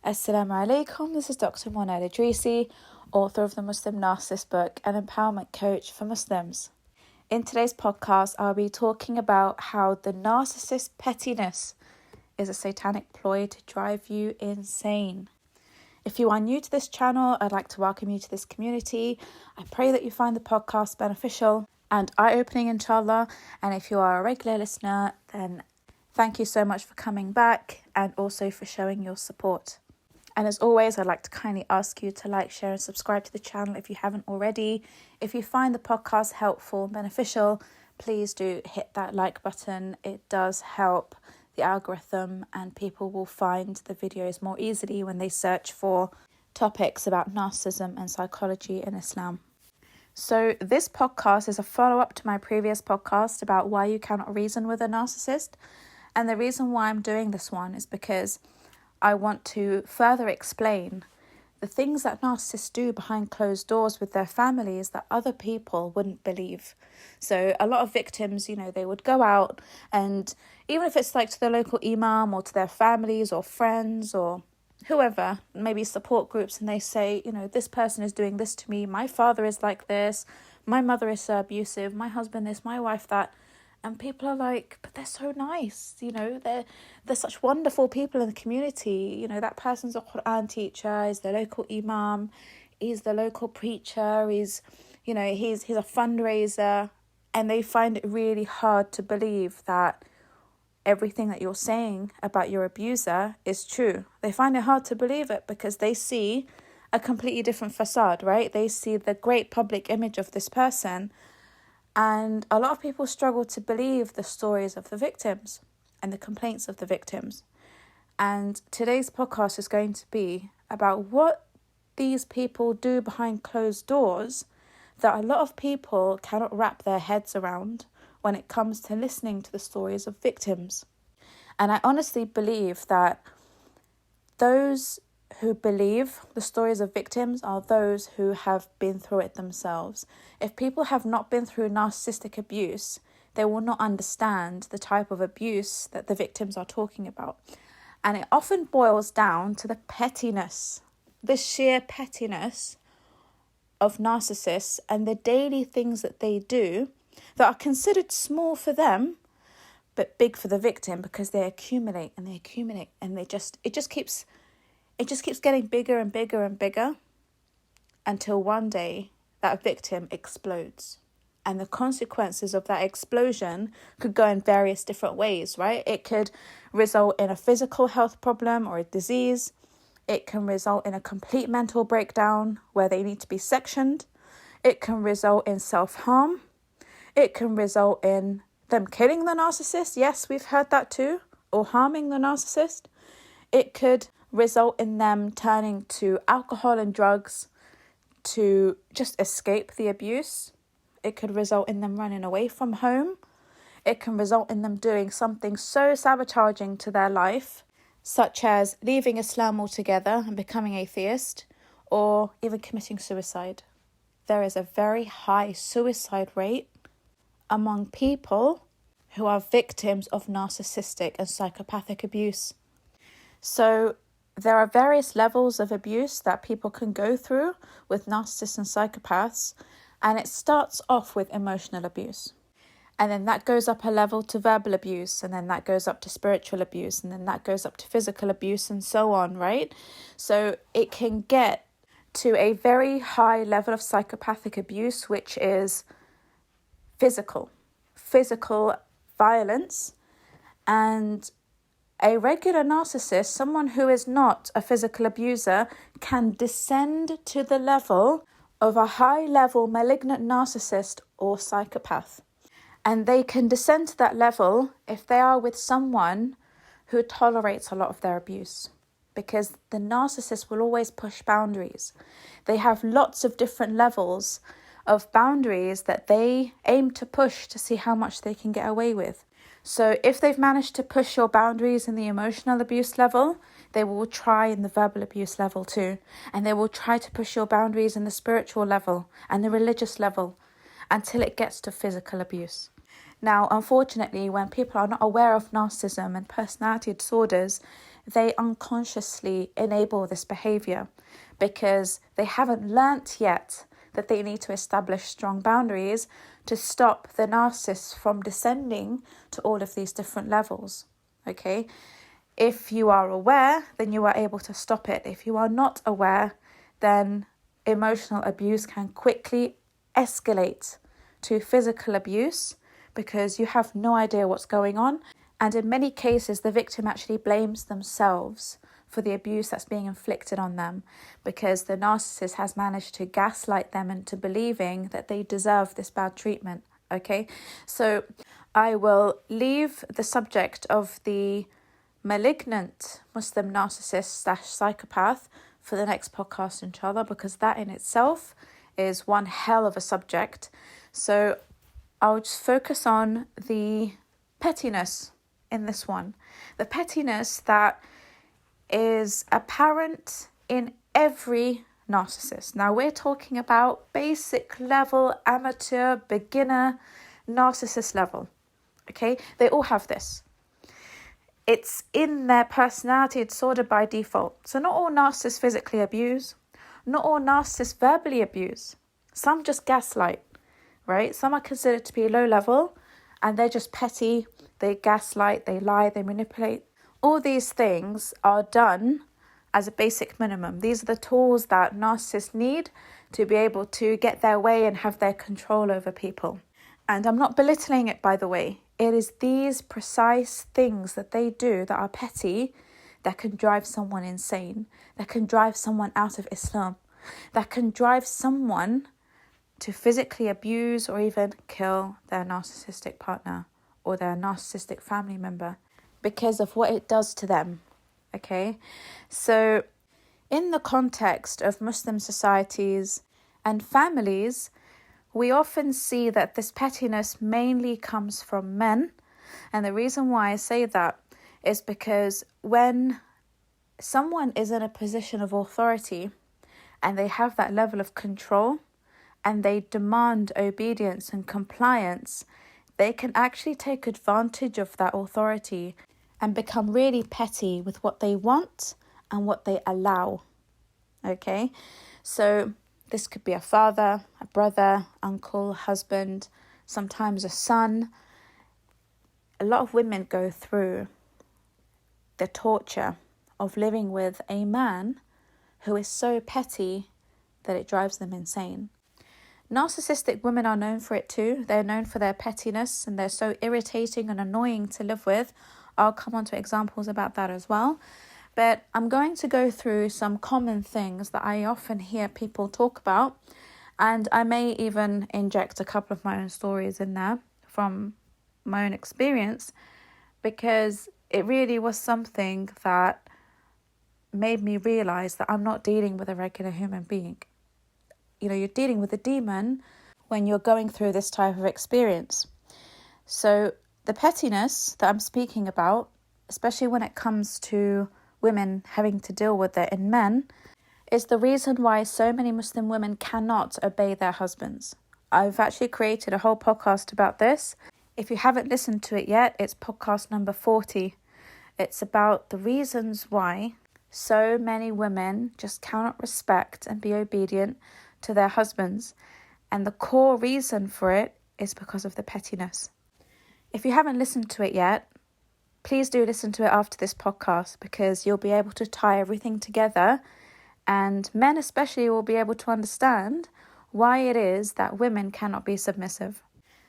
Assalamu alaikum, this is Dr. Mona Idrisi, author of the Muslim Narcissist book and empowerment coach for Muslims. In today's podcast, I'll be talking about how the narcissist pettiness is a satanic ploy to drive you insane. If you are new to this channel, I'd like to welcome you to this community. I pray that you find the podcast beneficial and eye-opening, inshallah. And if you are a regular listener, then thank you so much for coming back and also for showing your support. And as always, I'd like to kindly ask you to like, share and subscribe to the channel if you haven't already. If you find the podcast helpful and beneficial, please do hit that like button. It does help the algorithm and people will find the videos more easily when they search for topics about narcissism and psychology in Islam. So this podcast is a follow-up to my previous podcast about why you cannot reason with a narcissist. And the reason why I'm doing this one is because I want to further explain the things that narcissists do behind closed doors with their families that other people wouldn't believe. So a lot of victims, they would go out and even if it's like to the local imam or to their families or friends or whoever, maybe support groups, and they say, this person is doing this to me. My father is like this. My mother is so abusive. My husband this, my wife that. And people are like, but they're so nice, they're such wonderful people in the community. That person's a Quran teacher, he's the local imam, he's the local preacher, he's a fundraiser. And they find it really hard to believe that everything that you're saying about your abuser is true. They find it hard to believe it because they see a completely different facade, right? They see the great public image of this person. And a lot of people struggle to believe the stories of the victims and the complaints of the victims. And today's podcast is going to be about what these people do behind closed doors that a lot of people cannot wrap their heads around when it comes to listening to the stories of victims. And I honestly believe that those who believe the stories of victims are those who have been through it themselves. If people have not been through narcissistic abuse, they will not understand the type of abuse that the victims are talking about. And it often boils down to the pettiness, the sheer pettiness of narcissists and the daily things that they do that are considered small for them, but big for the victim because they accumulate and it just keeps getting bigger and bigger and bigger until one day that victim explodes. And the consequences of that explosion could go in various different ways, right? It could result in a physical health problem or a disease. It can result in a complete mental breakdown where they need to be sectioned. It can result in self-harm. It can result in them killing the narcissist. Yes, we've heard that too. Or harming the narcissist. It could result in them turning to alcohol and drugs to just escape the abuse. It could result in them running away from home. It can result in them doing something so sabotaging to their life, such as leaving Islam altogether and becoming atheist, or even committing suicide. There is a very high suicide rate among people who are victims of narcissistic and psychopathic abuse. So there are various levels of abuse that people can go through with narcissists and psychopaths, and it starts off with emotional abuse. And then that goes up a level to verbal abuse, and then that goes up to spiritual abuse, and then that goes up to physical abuse, and so on, right? So it can get to a very high level of psychopathic abuse, which is physical violence. And a regular narcissist, someone who is not a physical abuser, can descend to the level of a high-level malignant narcissist or psychopath. And they can descend to that level if they are with someone who tolerates a lot of their abuse. Because the narcissist will always push boundaries. They have lots of different levels of boundaries that they aim to push to see how much they can get away with. So if they've managed to push your boundaries in the emotional abuse level, they will try in the verbal abuse level too. And they will try to push your boundaries in the spiritual level and the religious level until it gets to physical abuse. Now, unfortunately, when people are not aware of narcissism and personality disorders, they unconsciously enable this behavior because they haven't learnt yet that they need to establish strong boundaries to stop the narcissist from descending to all of these different levels. Okay? If you are aware, then you are able to stop it. If you are not aware, then emotional abuse can quickly escalate to physical abuse because you have no idea what's going on. And in many cases, the victim actually blames themselves for the abuse that's being inflicted on them because the narcissist has managed to gaslight them into believing that they deserve this bad treatment. Okay, so I will leave the subject of the malignant Muslim narcissist/psychopath for the next podcast, inshallah, because that in itself is one hell of a subject. So I'll just focus on the pettiness in this one. The pettiness that is apparent in every narcissist. Now we're talking about basic level, amateur, beginner, narcissist level. Okay, they all have this. It's in their personality, it's sorted by default. So not all narcissists physically abuse, not all narcissists verbally abuse. Some just gaslight, right? Some are considered to be low level and they're just petty. They gaslight, they lie, they manipulate. All these things are done as a basic minimum. These are the tools that narcissists need to be able to get their way and have their control over people. And I'm not belittling it, by the way. It is these precise things that they do that are petty that can drive someone insane, that can drive someone out of Islam, that can drive someone to physically abuse or even kill their narcissistic partner or their narcissistic family member because of what it does to them. Okay, so in the context of Muslim societies and families, we often see that this pettiness mainly comes from men. And the reason why I say that is because when someone is in a position of authority and they have that level of control and they demand obedience and compliance, they can actually take advantage of that authority and become really petty with what they want and what they allow. Okay, so this could be a father, a brother, uncle, husband, sometimes a son. A lot of women go through the torture of living with a man who is so petty that it drives them insane. Narcissistic women are known for it too. They're known for their pettiness and they're so irritating and annoying to live with. I'll come on to examples about that as well. But I'm going to go through some common things that I often hear people talk about. And I may even inject a couple of my own stories in there from my own experience, because it really was something that made me realize that I'm not dealing with a regular human being. You know, you're dealing with a demon when you're going through this type of experience. So the pettiness that I'm speaking about, especially when it comes to women having to deal with it in men, is the reason why so many Muslim women cannot obey their husbands. I've actually created a whole podcast about this. If you haven't listened to it yet, it's podcast number 40. It's about the reasons why so many women just cannot respect and be obedient to their husbands. And the core reason for it is because of the pettiness. If you haven't listened to it yet, please do listen to it after this podcast, because you'll be able to tie everything together, and men especially will be able to understand why it is that women cannot be submissive.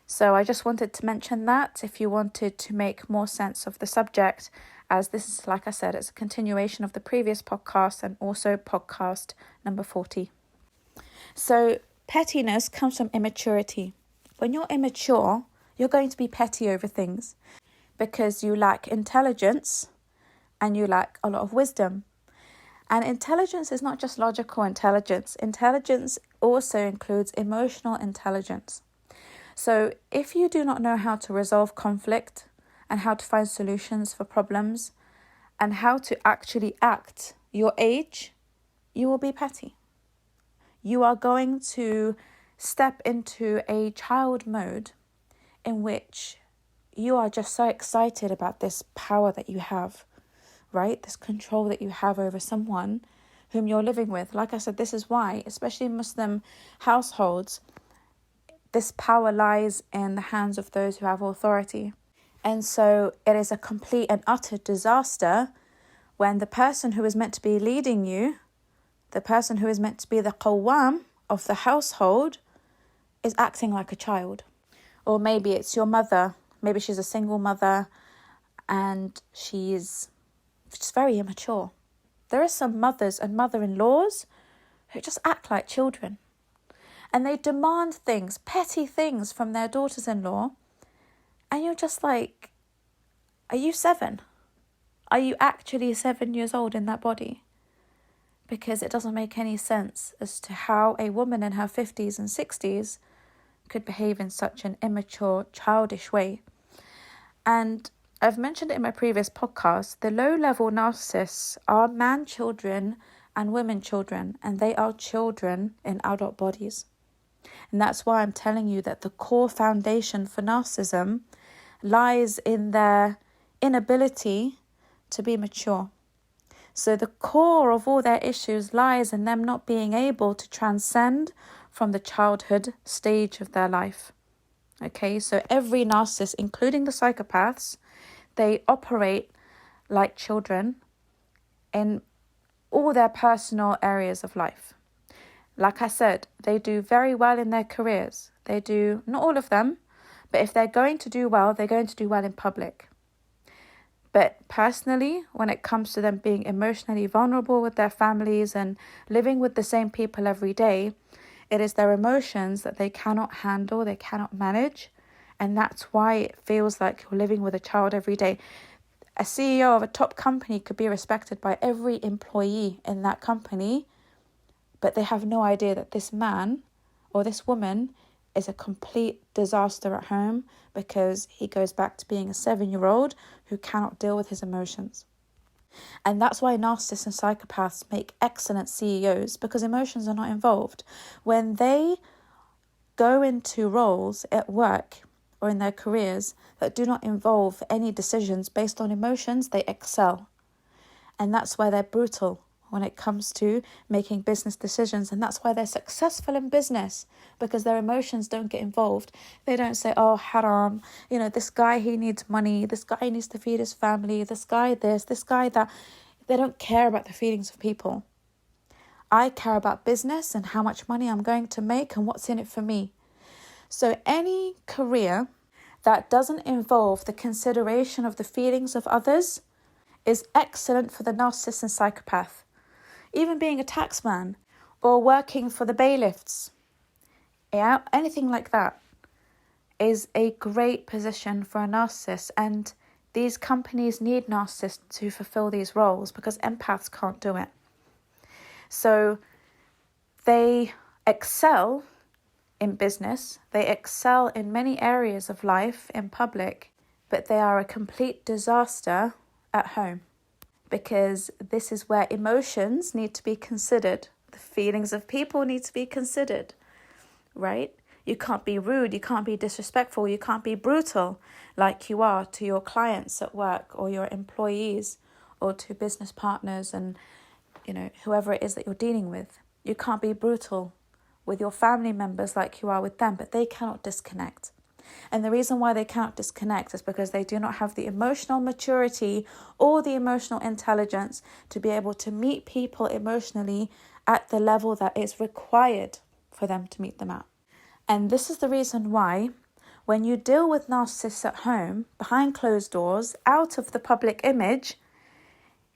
So I just wanted to mention that if you wanted to make more sense of the subject, as this is, like I said, it's a continuation of the previous podcast and also podcast number 40. So pettiness comes from immaturity. When you're immature, you're going to be petty over things because you lack intelligence and you lack a lot of wisdom. And intelligence is not just logical intelligence. Intelligence also includes emotional intelligence. So if you do not know how to resolve conflict and how to find solutions for problems and how to actually act your age, you will be petty. You are going to step into a child mode in which you are just so excited about this power that you have, right? This control that you have over someone whom you're living with. Like I said, this is why, especially in Muslim households, this power lies in the hands of those who have authority. And so it is a complete and utter disaster when the person who is meant to be leading you, the person who is meant to be the qawwam of the household, is acting like a child. Or maybe it's your mother. Maybe she's a single mother and she's just very immature. There are some mothers and mother-in-laws who just act like children. And they demand things, petty things from their daughters-in-law. And you're just like, are you 7? Are you actually 7 years old in that body? Because it doesn't make any sense as to how a woman in her 50s and 60s could behave in such an immature, childish way. And I've mentioned it in my previous podcast, the low-level narcissists are man children and women children, and they are children in adult bodies. And that's why I'm telling you that the core foundation for narcissism lies in their inability to be mature. So the core of all their issues lies in them not being able to transcend from the childhood stage of their life. Okay, so every narcissist, including the psychopaths, they operate like children in all their personal areas of life. Like I said, they do very well in their careers. They do, not all of them, but if they're going to do well, they're going to do well in public. But personally, when it comes to them being emotionally vulnerable with their families and living with the same people every day, it is their emotions that they cannot handle, they cannot manage. And that's why it feels like you're living with a child every day. A CEO of a top company could be respected by every employee in that company, but they have no idea that this man or this woman is a complete disaster at home because he goes back to being a 7-year-old who cannot deal with his emotions. And that's why narcissists and psychopaths make excellent CEOs, because emotions are not involved. When they go into roles at work or in their careers that do not involve any decisions based on emotions, they excel. And that's why they're brutal when it comes to making business decisions. And that's why they're successful in business, because their emotions don't get involved. They don't say, oh, haram, this guy, he needs money. This guy needs to feed his family. This guy this guy that. They don't care about the feelings of people. I care about business and how much money I'm going to make and what's in it for me. So any career that doesn't involve the consideration of the feelings of others is excellent for the narcissist and psychopath. Even being a taxman or working for the bailiffs, anything like that is a great position for a narcissist. And these companies need narcissists to fulfill these roles because empaths can't do it. So they excel in business, they excel in many areas of life in public, but they are a complete disaster at home, because this is where emotions need to be considered. The feelings of people need to be considered, right? You can't be rude, you can't be disrespectful, you can't be brutal like you are to your clients at work or your employees or to business partners and, whoever it is that you're dealing with. You can't be brutal with your family members like you are with them, but they cannot disconnect. And the reason why they cannot disconnect is because they do not have the emotional maturity or the emotional intelligence to be able to meet people emotionally at the level that is required for them to meet them at. And this is the reason why when you deal with narcissists at home, behind closed doors, out of the public image,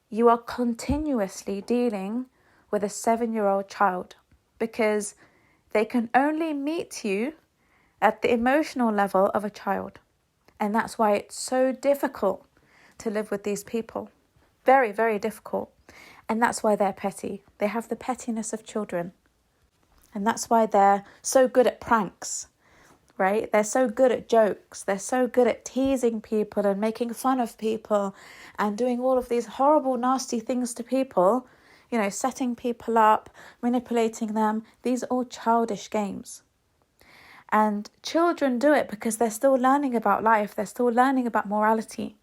you are continuously dealing with a 7-year-old child, because they can only meet you at the emotional level of a child. And that's why it's so difficult to live with these people. Very, very difficult. And that's why they're petty. They have the pettiness of children. And that's why they're so good at pranks, right? They're so good at jokes. They're so good at teasing people and making fun of people and doing all of these horrible, nasty things to people, setting people up, manipulating them. These are all childish games. And children do it because they're still learning about life. They're still learning about morality.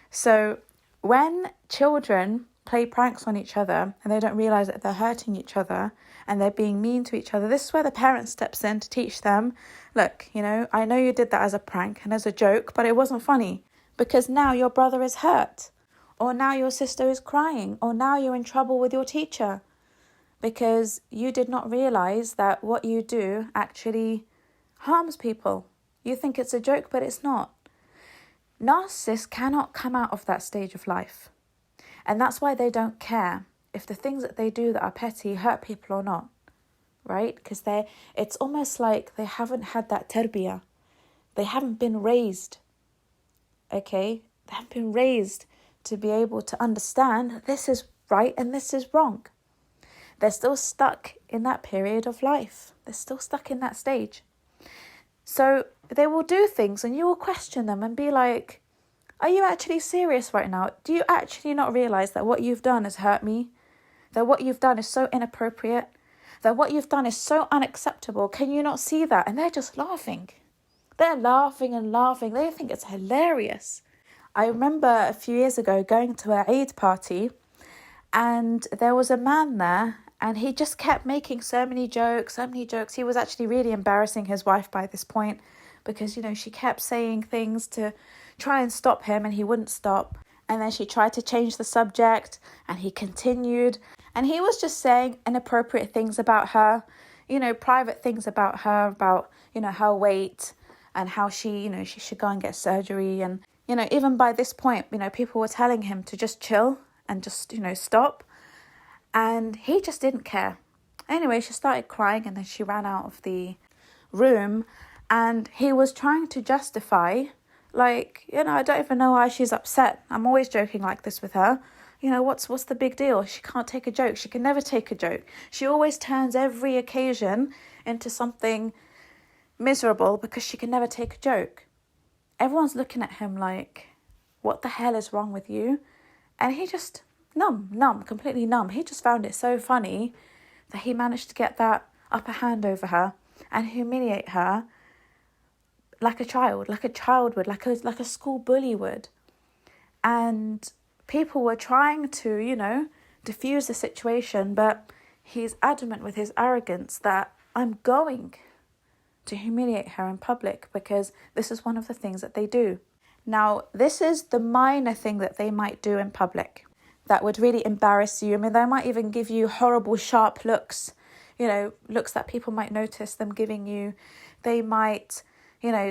So When children play pranks on each other and they don't realise that they're hurting each other and they're being mean to each other, this is where the parent steps in to teach them, look, I know you did that as a prank and as a joke, but it wasn't funny, because now your brother is hurt, or now your sister is crying, or now you're in trouble with your teacher, because you did not realise that what you do actually harms people. You think it's a joke, but it's not. Narcissists cannot come out of that stage of life. And that's why they don't care if the things that they do that are petty hurt people or not, right? Because it's almost like they haven't had that tarbiyah. They haven't been raised, okay? They haven't been raised to be able to understand this is right and this is wrong. They're still stuck in that period of life. They're still stuck in that stage. So they will do things and you will question them and be like, are you actually serious right now? Do you actually not realise that what you've done has hurt me? That what you've done is so inappropriate? That what you've done is so unacceptable? Can you not see that? And they're just laughing. They're laughing and laughing. They think it's hilarious. I remember a few years ago going to a Eid party and there was a man there and he just kept making so many jokes. He was actually really embarrassing his wife by this point because, she kept saying things to try and stop him and he wouldn't stop. And then she tried to change the subject and he continued. And he was just saying inappropriate things about her, private things about her, about, her weight and how she should go and get surgery. And, even by this point, people were telling him to just chill and just, stop. And he just didn't care. Anyway, she started crying and then she ran out of the room and he was trying to justify, I don't even know why she's upset. I'm always joking like this with her. What's the big deal? She can't take a joke. She can never take a joke. She always turns every occasion into something miserable because she can never take a joke. Everyone's looking at him like, what the hell is wrong with you? And he just completely numb. He just found it so funny that he managed to get that upper hand over her and humiliate her like a child would, like a school bully would. And people were trying to, diffuse the situation, but he's adamant with his arrogance that I'm going to humiliate her in public because this is one of the things that they do. Now, this is the minor thing that they might do in public that would really embarrass you. I mean, they might even give you horrible, sharp looks, looks that people might notice them giving you. They might,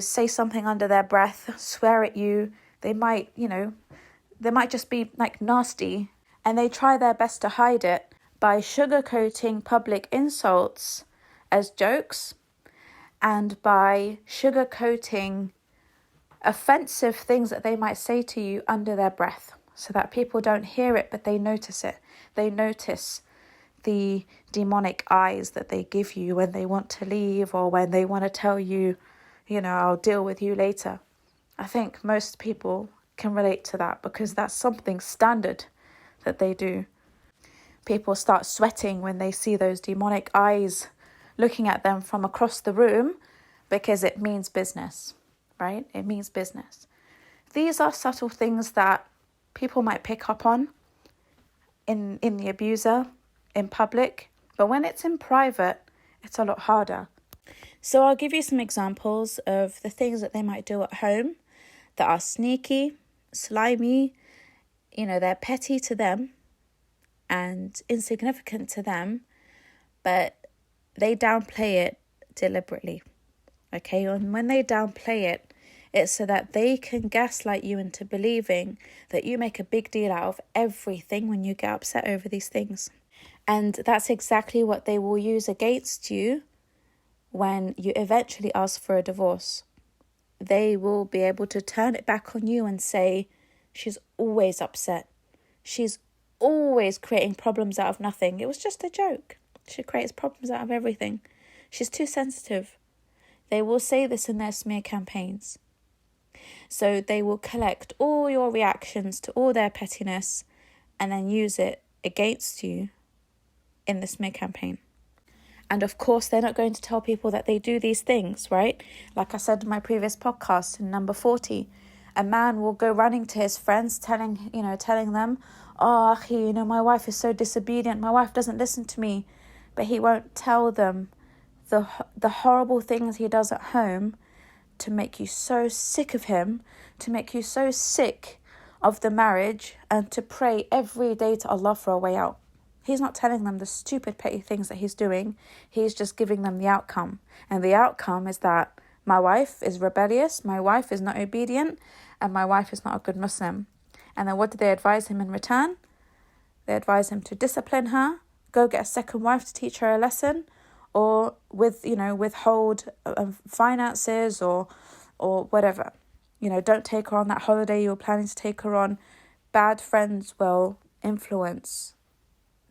say something under their breath, swear at you. They might, they might just be nasty, and they try their best to hide it by sugarcoating public insults as jokes and by sugarcoating offensive things that they might say to you under their breath so that people don't hear it, but they notice it. They notice the demonic eyes that they give you when they want to leave or when they want to tell you, I'll deal with you later. I think most people can relate to that because that's something standard that they do. People start sweating when they see those demonic eyes looking at them from across the room because it means business, right? It means business. These are subtle things that people might pick up on in the abuser in public, but when it's in private, it's a lot harder. So I'll give you some examples of the things that they might do at home that are sneaky, slimy, they're petty to them and insignificant to them, but they downplay it deliberately, okay? And when they downplay it, it's so that they can gaslight you into believing that you make a big deal out of everything when you get upset over these things. And that's exactly what they will use against you when you eventually ask for a divorce. They will be able to turn it back on you and say, she's always upset. She's always creating problems out of nothing. It was just a joke. She creates problems out of everything. She's too sensitive. They will say this in their smear campaigns. So they will collect all your reactions to all their pettiness and then use it against you in the smear campaign. And of course, they're not going to tell people that they do these things, right? Like I said in my previous podcast in number 40, A man will go running to his friends, telling them, oh, akhi, my wife is so disobedient. My wife doesn't listen to me. But he won't tell them the horrible things he does at home to make you so sick of him, to make you so sick of the marriage, and to pray every day to Allah for a way out. He's not telling them the stupid, petty things that he's doing. He's just giving them the outcome. And the outcome is that my wife is rebellious, my wife is not obedient, and my wife is not a good Muslim. And then what do they advise him in return? They advise him to discipline her, go get a second wife to teach her a lesson, or withhold finances or whatever. Don't take her on that holiday you're planning to take her on. Bad friends will influence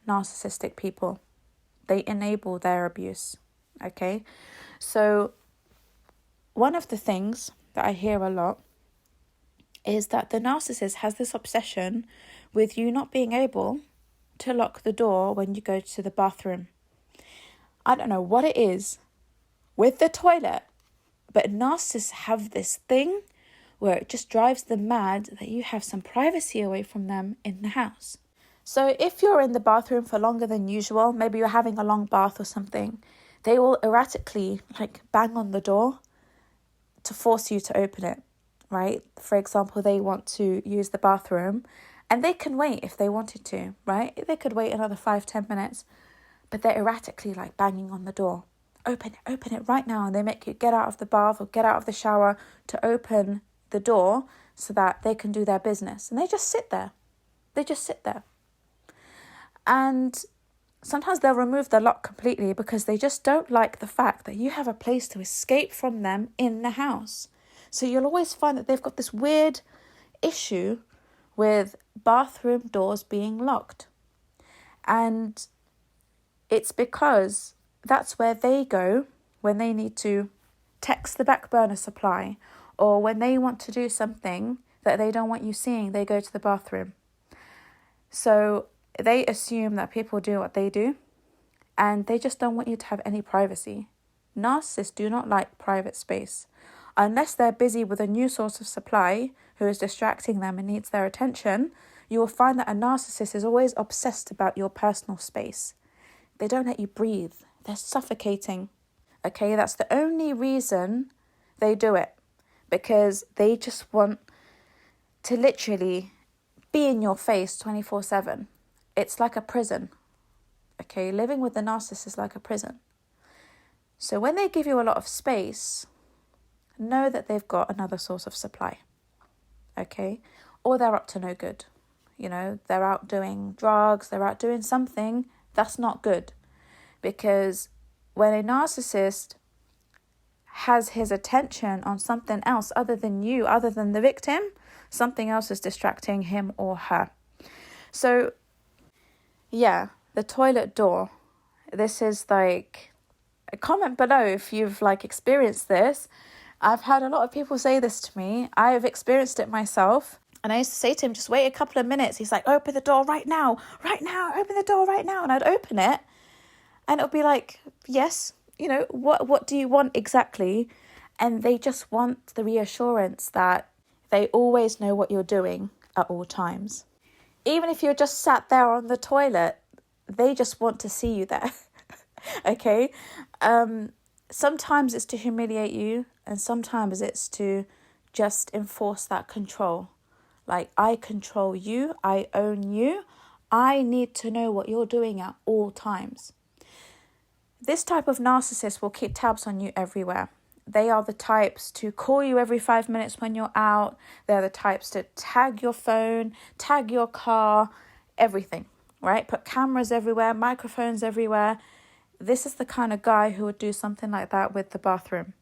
narcissistic people. They enable their abuse. Okay? So one of the things that I hear a lot is that the narcissist has this obsession with you not being able to lock the door when you go to the bathroom. I don't know what it is with the toilet, but narcissists have this thing where it just drives them mad that you have some privacy away from them in the house. So if you're in the bathroom for longer than usual, maybe you're having a long bath or something, they will erratically bang on the door to force you to open it, right? For example, they want to use the bathroom and they can wait if they wanted to, right? They could wait another 5-10 minutes, but they're erratically banging on the door. Open it right now. And they make you get out of the bath or get out of the shower to open the door so that they can do their business. And they just sit there. And sometimes they'll remove the lock completely because they just don't like the fact that you have a place to escape from them in the house. So you'll always find that they've got this weird issue with bathroom doors being locked. And it's because that's where they go when they need to text the back burner supply, or when they want to do something that they don't want you seeing, they go to the bathroom. So they assume that people do what they do, and they just don't want you to have any privacy. Narcissists do not like private space. Unless they're busy with a new source of supply who is distracting them and needs their attention, you will find that a narcissist is always obsessed about your personal space. They don't let you breathe. They're suffocating. Okay, that's the only reason they do it. Because they just want to literally be in your face 24/7. It's like a prison. Okay, living with the narcissist is like a prison. So when they give you a lot of space, know that they've got another source of supply. Okay, or they're up to no good. They're out doing drugs, they're out doing something that's not good. Because when a narcissist has his attention on something else other than you, other than the victim, something else is distracting him or her. So, yeah, the toilet door. This is comment below if you've experienced this. I've had a lot of people say this to me. I have experienced it myself. And I used to say to him, just wait a couple of minutes. He's like, open the door right now, open the door right now. And I'd open it and it'll be like, yes, what do you want exactly? And they just want the reassurance that they always know what you're doing at all times. Even if you're just sat there on the toilet, they just want to see you there. Okay? Sometimes it's to humiliate you, and sometimes it's to just enforce that control. I control you, I own you, I need to know what you're doing at all times. This type of narcissist will keep tabs on you everywhere. They are the types to call you every 5 minutes when you're out. They're the types to tag your phone, tag your car, everything, right? Put cameras everywhere, microphones everywhere. This is the kind of guy who would do something like that with the bathroom.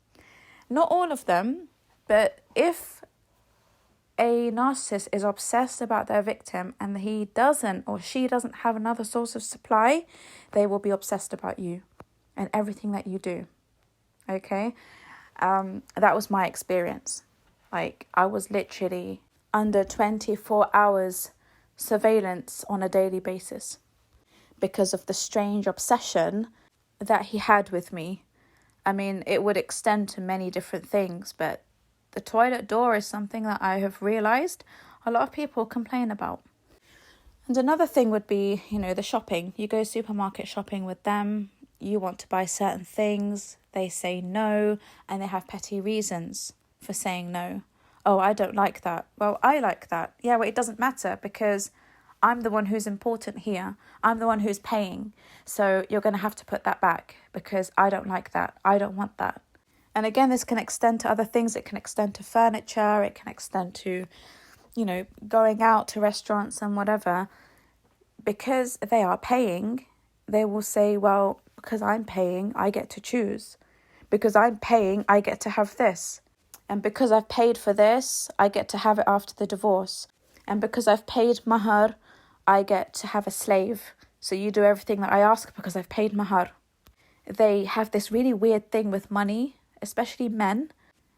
Not all of them, but if a narcissist is obsessed about their victim and he doesn't or she doesn't have another source of supply, they will be obsessed about you and everything that you do. Okay? That was my experience. I was literally under 24 hours surveillance on a daily basis because of the strange obsession that he had with me. I mean, it would extend to many different things, but the toilet door is something that I have realised a lot of people complain about. And another thing would be, the shopping. You go supermarket shopping with them, you want to buy certain things, they say no, and they have petty reasons for saying no. Oh, I don't like that. Well, I like that. Yeah, well, it doesn't matter because I'm the one who's important here. I'm the one who's paying. So you're going to have to put that back because I don't like that. I don't want that. And again, this can extend to other things. It can extend to furniture. It can extend to, going out to restaurants and whatever. Because they are paying, they will say, well, because I'm paying, I get to choose. Because I'm paying, I get to have this. And because I've paid for this, I get to have it after the divorce. And because I've paid mahar, I get to have a slave. So you do everything that I ask because I've paid mahar. They have this really weird thing with money, especially men.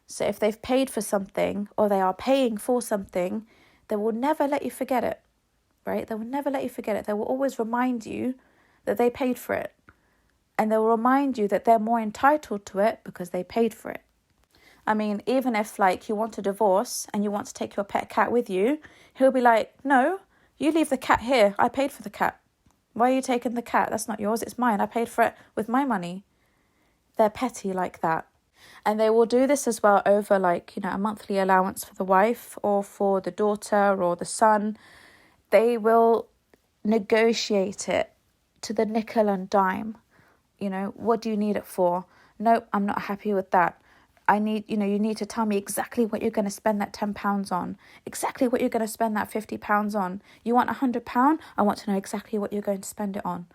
So if they've paid for something or they are paying for something, they will never let you forget it, right? They will never let you forget it. They will always remind you that they paid for it. And they will remind you that they're more entitled to it because they paid for it. I mean, even if you want a divorce and you want to take your pet cat with you, he'll be like, no, you leave the cat here. I paid for the cat. Why are you taking the cat? That's not yours. It's mine. I paid for it with my money. They're petty like that. And they will do this as well over a monthly allowance for the wife or for the daughter or the son. They will negotiate it to the nickel and dime. What do you need it for? Nope, I'm not happy with that. I need, you need to tell me exactly what you're going to spend that £10 on, exactly what you're going to spend that £50 on. You want £100? I want to know exactly what you're going to spend it on.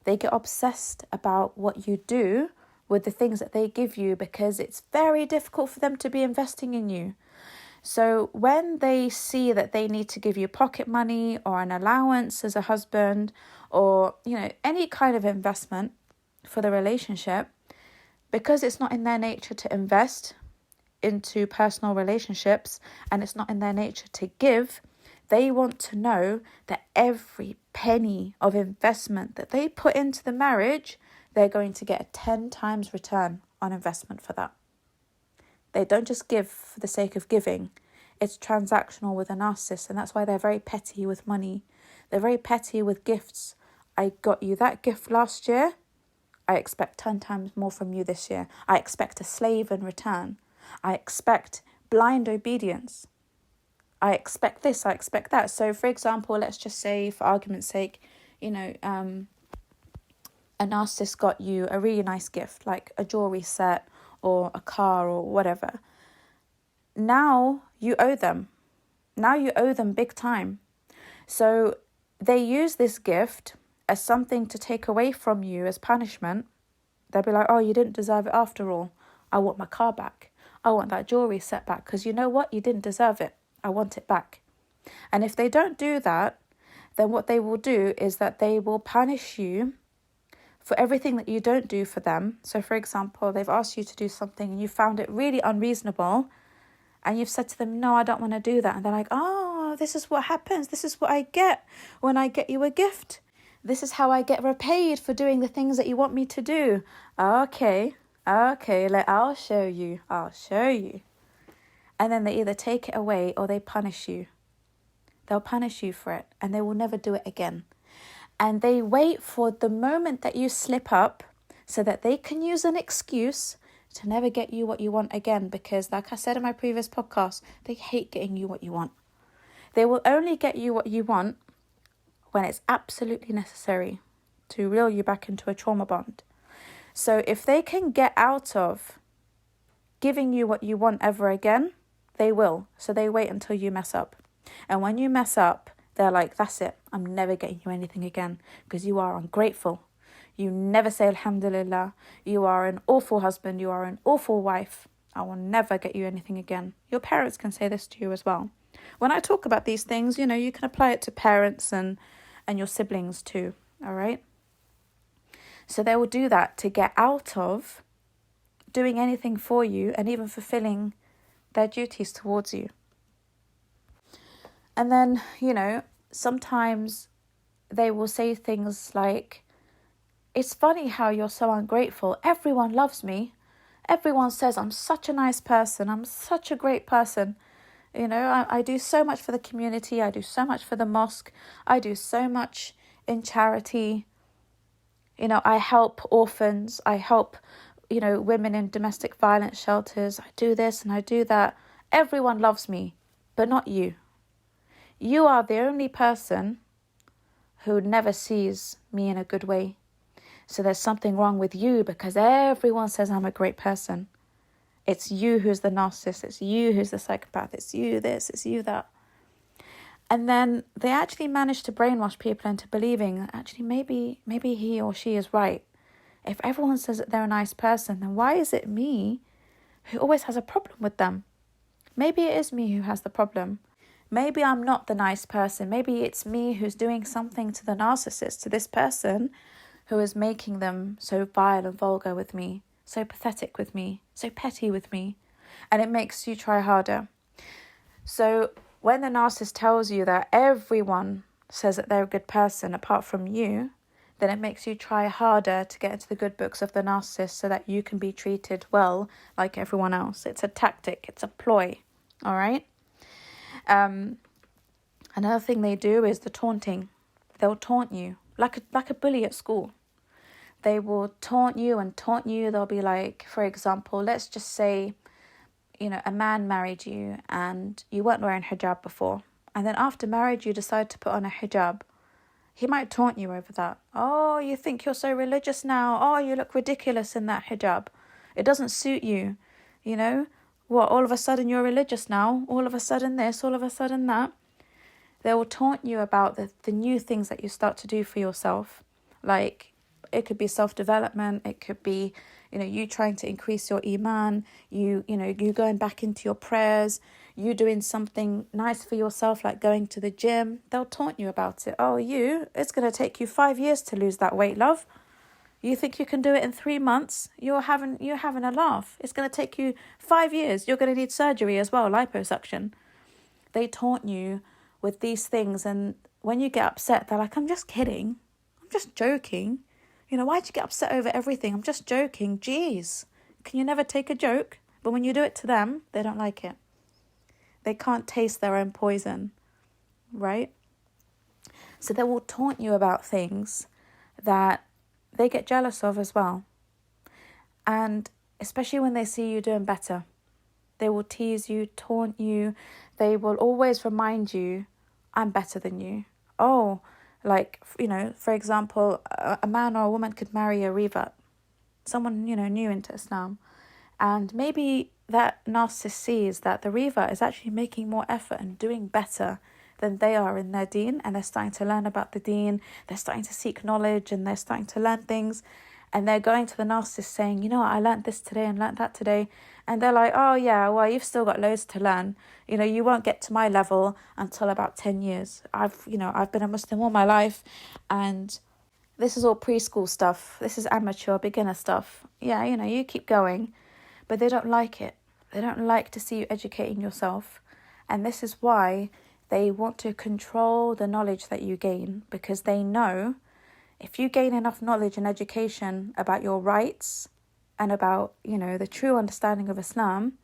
They get obsessed about what you do with the things that they give you because it's very difficult for them to be investing in you. So when they see that they need to give you pocket money or an allowance as a husband or, any kind of investment for the relationship, because it's not in their nature to invest into personal relationships and it's not in their nature to give, they want to know that every penny of investment that they put into the marriage, they're going to get a 10 times return on investment for that. They don't just give for the sake of giving. It's transactional with a narcissist, and that's why they're very petty with money. They're very petty with gifts. I got you that gift last year. I expect 10 times more from you this year. I expect a slave in return. I expect blind obedience. I expect this, I expect that. So, for example, let's just say, for argument's sake, a narcissist got you a really nice gift, like a jewelry set or a car or whatever. Now you owe them. Now you owe them big time. So they use this gift as something to take away from you as punishment. They'll be like, oh, you didn't deserve it after all. I want my car back. I want that jewelry set back because you know what? You didn't deserve it. I want it back. And if they don't do that, then what they will do is that they will punish you for everything that you don't do for them. So, for example, they've asked you to do something and you found it really unreasonable and you've said to them, no, I don't want to do that. And they're like, oh, this is what happens. This is what I get when I get you a gift. This is how I get repaid for doing the things that you want me to do. Okay, I'll show you. And then they either take it away or they punish you. They'll punish you for it and they will never do it again. And they wait for the moment that you slip up so that they can use an excuse to never get you what you want again. Because like I said in my previous podcast, they hate getting you what you want. They will only get you what you want when it's absolutely necessary to reel you back into a trauma bond. So if they can get out of giving you what you want ever again, they will. So they wait until you mess up. And when you mess up, they're like, that's it. I'm never getting you anything again because you are ungrateful. You never say Alhamdulillah. You are an awful husband. You are an awful wife. I will never get you anything again. Your parents can say this to you as well. When I talk about these things, you can apply it to parents and your siblings too, all right? So they will do that to get out of doing anything for you and even fulfilling their duties towards you. And then, sometimes they will say things like, it's funny how you're so ungrateful. Everyone loves me. Everyone says I'm such a nice person. I'm such a great person. You know, I do so much for the community. I do so much for the mosque. I do so much in charity. You know, I help orphans. I help, women in domestic violence shelters. I do this and I do that. Everyone loves me, but not you. You are the only person who never sees me in a good way. So there's something wrong with you, because everyone says I'm a great person. It's you who's the narcissist. It's you who's the psychopath. It's you this, it's you that. And then they actually manage to brainwash people into believing that actually maybe he or she is right. If everyone says that they're a nice person, then why is it me who always has a problem with them? Maybe it is me who has the problem. Maybe I'm not the nice person. Maybe it's me who's doing something to the narcissist, to this person who is making them so vile and vulgar with me, so pathetic with me, so petty with me. And it makes you try harder. So when the narcissist tells you that everyone says that they're a good person apart from you, then it makes you try harder to get into the good books of the narcissist so that you can be treated well like everyone else. It's a tactic. It's a ploy. All right? Another thing they do is the taunting. They'll taunt you like a bully at school. They will taunt you and taunt you. They'll be like, for example, let's just say, a man married you and you weren't wearing hijab before. And then after marriage, you decide to put on a hijab. He might taunt you over that. Oh, you think you're so religious now. Oh, you look ridiculous in that hijab. It doesn't suit you. What, all of a sudden you're religious now? All of a sudden this, all of a sudden that. They will taunt you about the new things that you start to do for yourself. Like, it could be self-development. It could be, you trying to increase your iman. You going back into your prayers. You doing something nice for yourself, like going to the gym. They'll taunt you about it. Oh, it's going to take you 5 years to lose that weight, love. You think you can do it in 3 months? You're having a laugh. It's going to take you 5 years. You're going to need surgery as well, liposuction. They taunt you with these things, and when you get upset, they're like, I'm just kidding. I'm just joking. Why'd you get upset over everything? I'm just joking. Jeez. Can you never take a joke? But when you do it to them, they don't like it. They can't taste their own poison, right? So they will taunt you about things that they get jealous of as well. And especially when they see you doing better, they will tease you, taunt you. They will always remind you, I'm better than you. Oh, for example, a man or a woman could marry a revert, someone, new into Islam. And maybe that narcissist sees that the revert is actually making more effort and doing better than they are in their deen. And they're starting to learn about the deen. They're starting to seek knowledge and they're starting to learn things. And they're going to the narcissist saying, I learned this today and learned that today. And they're like, oh yeah, well, you've still got loads to learn. You won't get to my level until about 10 years. I've been a Muslim all my life. And this is all preschool stuff. This is amateur, beginner stuff. Yeah, you keep going. But they don't like it. They don't like to see you educating yourself. And this is why they want to control the knowledge that you gain. Because they know if you gain enough knowledge and education about your rights and about, the true understanding of Islam,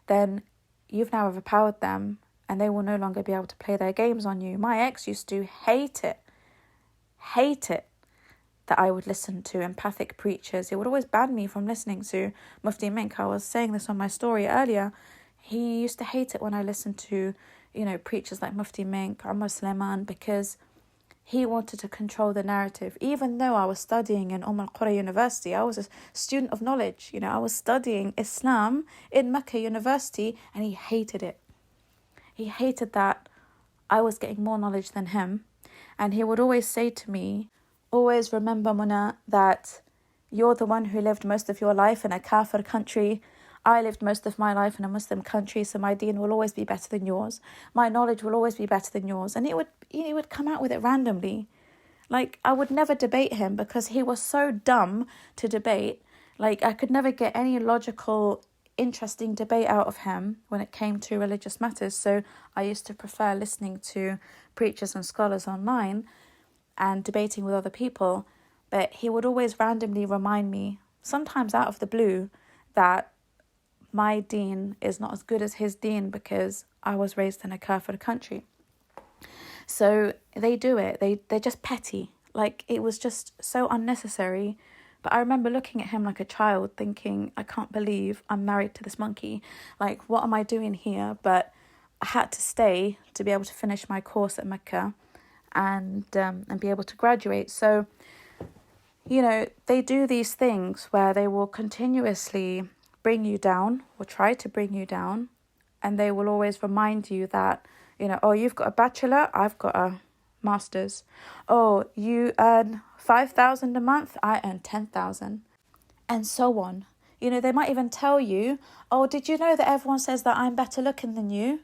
then you've now overpowered them and they will no longer be able to play their games on you. My ex used to hate it that I would listen to empathic preachers. He would always ban me from listening to Mufti Mink. I was saying this on my story earlier. He used to hate it when I listened to, preachers like Mufti Mink, Umar Sulaiman, because he wanted to control the narrative. Even though I was studying in Al-Qura University, I was a student of knowledge. I was studying Islam in Mecca University, and he hated it. He hated that I was getting more knowledge than him. And he would always say to me, always remember, Muna, that you're the one who lived most of your life in a kafir country. I lived most of my life in a Muslim country, so my deen will always be better than yours. My knowledge will always be better than yours. And he would come out with it randomly. Like, I would never debate him because he was so dumb to debate. Like, I could never get any logical, interesting debate out of him when it came to religious matters. So I used to prefer listening to preachers and scholars online and debating with other people. But he would always randomly remind me, sometimes out of the blue, that my deen is not as good as his deen because I was raised in a kafir country. So they do it. They're just petty. Like, it was just so unnecessary. But I remember looking at him like a child thinking, I can't believe I'm married to this monkey. Like, what am I doing here? But I had to stay to be able to finish my course at Mecca and be able to graduate. So, you know, they do these things where they will continuously bring you down or try to bring you down. And they will always remind you that, you know, oh, you've got a bachelor, I've got a master's. Oh, you earn 5,000 a month, I earn 10,000. And so on. You know, they might even tell you, oh, did you know that everyone says that I'm better looking than you?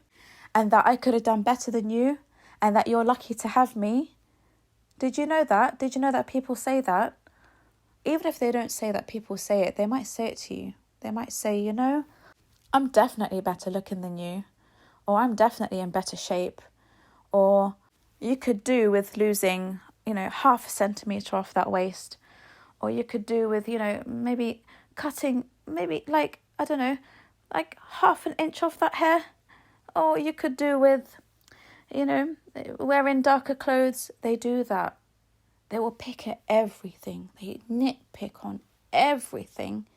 And that I could have done better than you? And that you're lucky to have me? Did you know that? Did you know that people say that? Even if they don't say that people say it, they might say it to you. They might say, you know, I'm definitely better looking than you. Or I'm definitely in better shape. Or you could do with losing, you know, 0.5 centimetre off that waist. Or you could do with, you know, maybe cutting, maybe like, I don't know, like 0.5 inch off that hair. Or you could do with, you know, wearing darker clothes. They do that. They will pick at everything. They nitpick on everything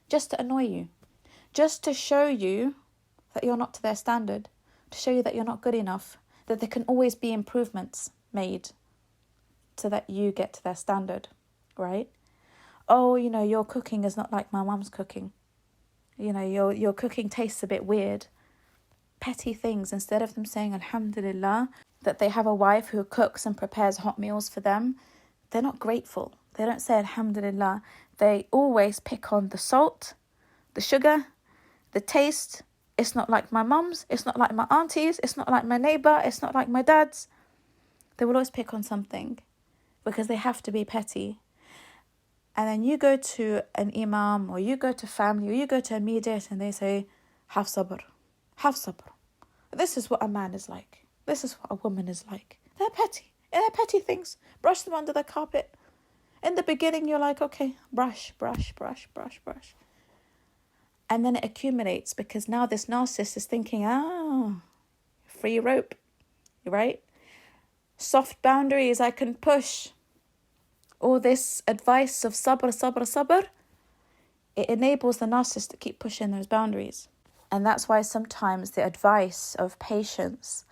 just to annoy you. Just to show you that you're not to their standard. To show you that you're not good enough. That there can always be improvements made so that you get to their standard, right? Oh, you know, your cooking is not like my mum's cooking. You know, your cooking tastes a bit weird. Petty things. Instead of them saying alhamdulillah, that they have a wife who cooks and prepares hot meals for them, they're not grateful. They don't say alhamdulillah. They always pick on the salt, the sugar, the taste. It's not like my mum's, it's not like my auntie's, it's not like my neighbour, it's not like my dad's. They will always pick on something because they have to be petty. And then you go to an imam or you go to family or you go to a mediator and they say, have sabr, have sabr. This is what a man is like. This is what a woman is like. They're petty. And they're petty things. Brush them under the carpet. In the beginning, you're like, okay, brush. And then it accumulates because now this narcissist is thinking, free rope, right? Soft boundaries I can push. All this advice of sabr, it enables the narcissist to keep pushing those boundaries. And that's why sometimes the advice of patience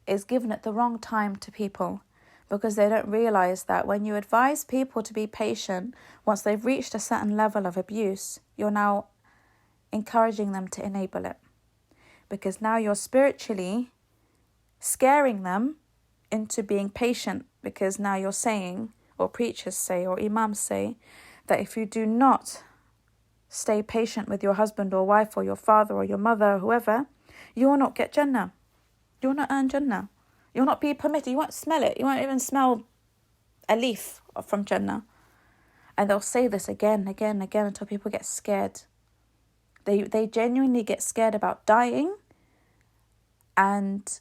is given at the wrong time to people, because they don't realize that when you advise people to be patient, once they've reached a certain level of abuse, you're now encouraging them to enable it. Because now you're spiritually scaring them into being patient, because now you're saying, or preachers say, or imams say, that if you do not stay patient with your husband or wife or your father or your mother or whoever, you will not get Jannah. You will not earn Jannah. You will not be permitted. You won't smell it. You won't even smell a leaf from Jannah. And they'll say this again until people get scared. They genuinely get scared about dying and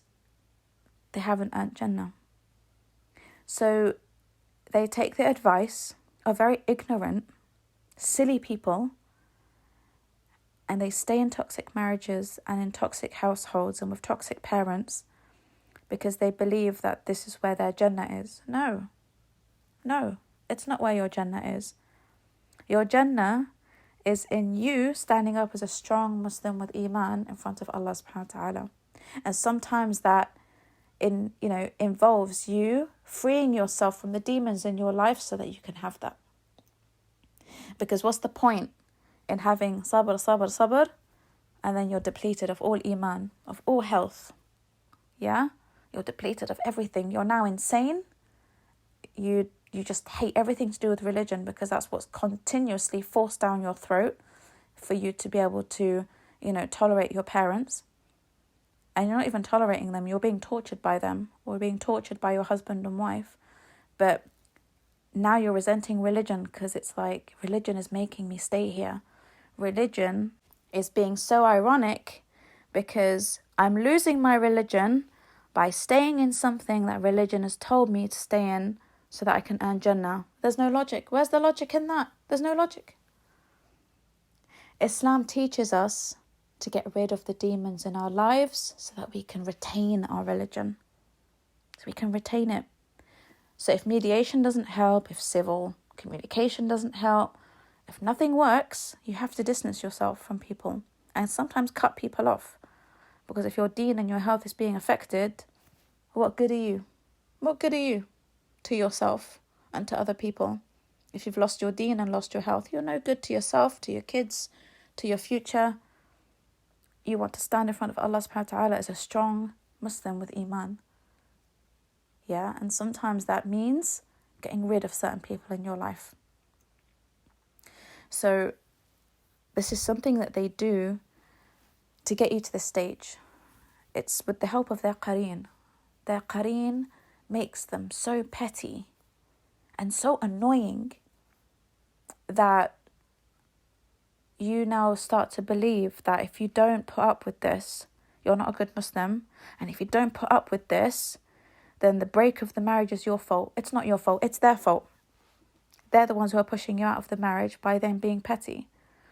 they haven't earned Jannah. So they take the advice of very ignorant, silly people, and they stay in toxic marriages and in toxic households and with toxic parents because they believe that this is where their Jannah is. No, it's not where your Jannah is. Your Jannah is in you standing up as a strong Muslim with Iman in front of Allah subhanahu wa ta'ala. And sometimes that involves you freeing yourself from the demons in your life so that you can have that. Because what's the point in having sabr, and then you're depleted of all Iman, of all health? Yeah? You're depleted of everything. You're now insane. You just hate everything to do with religion because that's what's continuously forced down your throat for you to be able to, tolerate your parents. And you're not even tolerating them. You're being tortured by them or being tortured by your husband and wife. But now you're resenting religion because it's like, religion is making me stay here. Religion is being so ironic because I'm losing my religion by staying in something that religion has told me to stay in so that I can earn Jannah. There's no logic. Where's the logic in that? There's no logic. Islam teaches us to get rid of the demons in our lives so that we can retain our religion. So we can retain it. So if mediation doesn't help, if civil communication doesn't help, if nothing works, you have to distance yourself from people and sometimes cut people off. Because if your deen and your health is being affected, what good are you? What good are you to yourself and to other people? If you've lost your deen and lost your health, you're no good to yourself, to your kids, to your future. You want to stand in front of Allah subhanahu wa ta'ala as a strong Muslim with iman. Yeah, and sometimes that means getting rid of certain people in your life. So this is something that they do to get you to this stage. It's with the help of their qareen. Their qareen makes them so petty and so annoying that you now start to believe that if you don't put up with this, you're not a good Muslim. And if you don't put up with this, then the break of the marriage is your fault. It's not your fault, it's their fault. They're the ones who are pushing you out of the marriage by them being petty.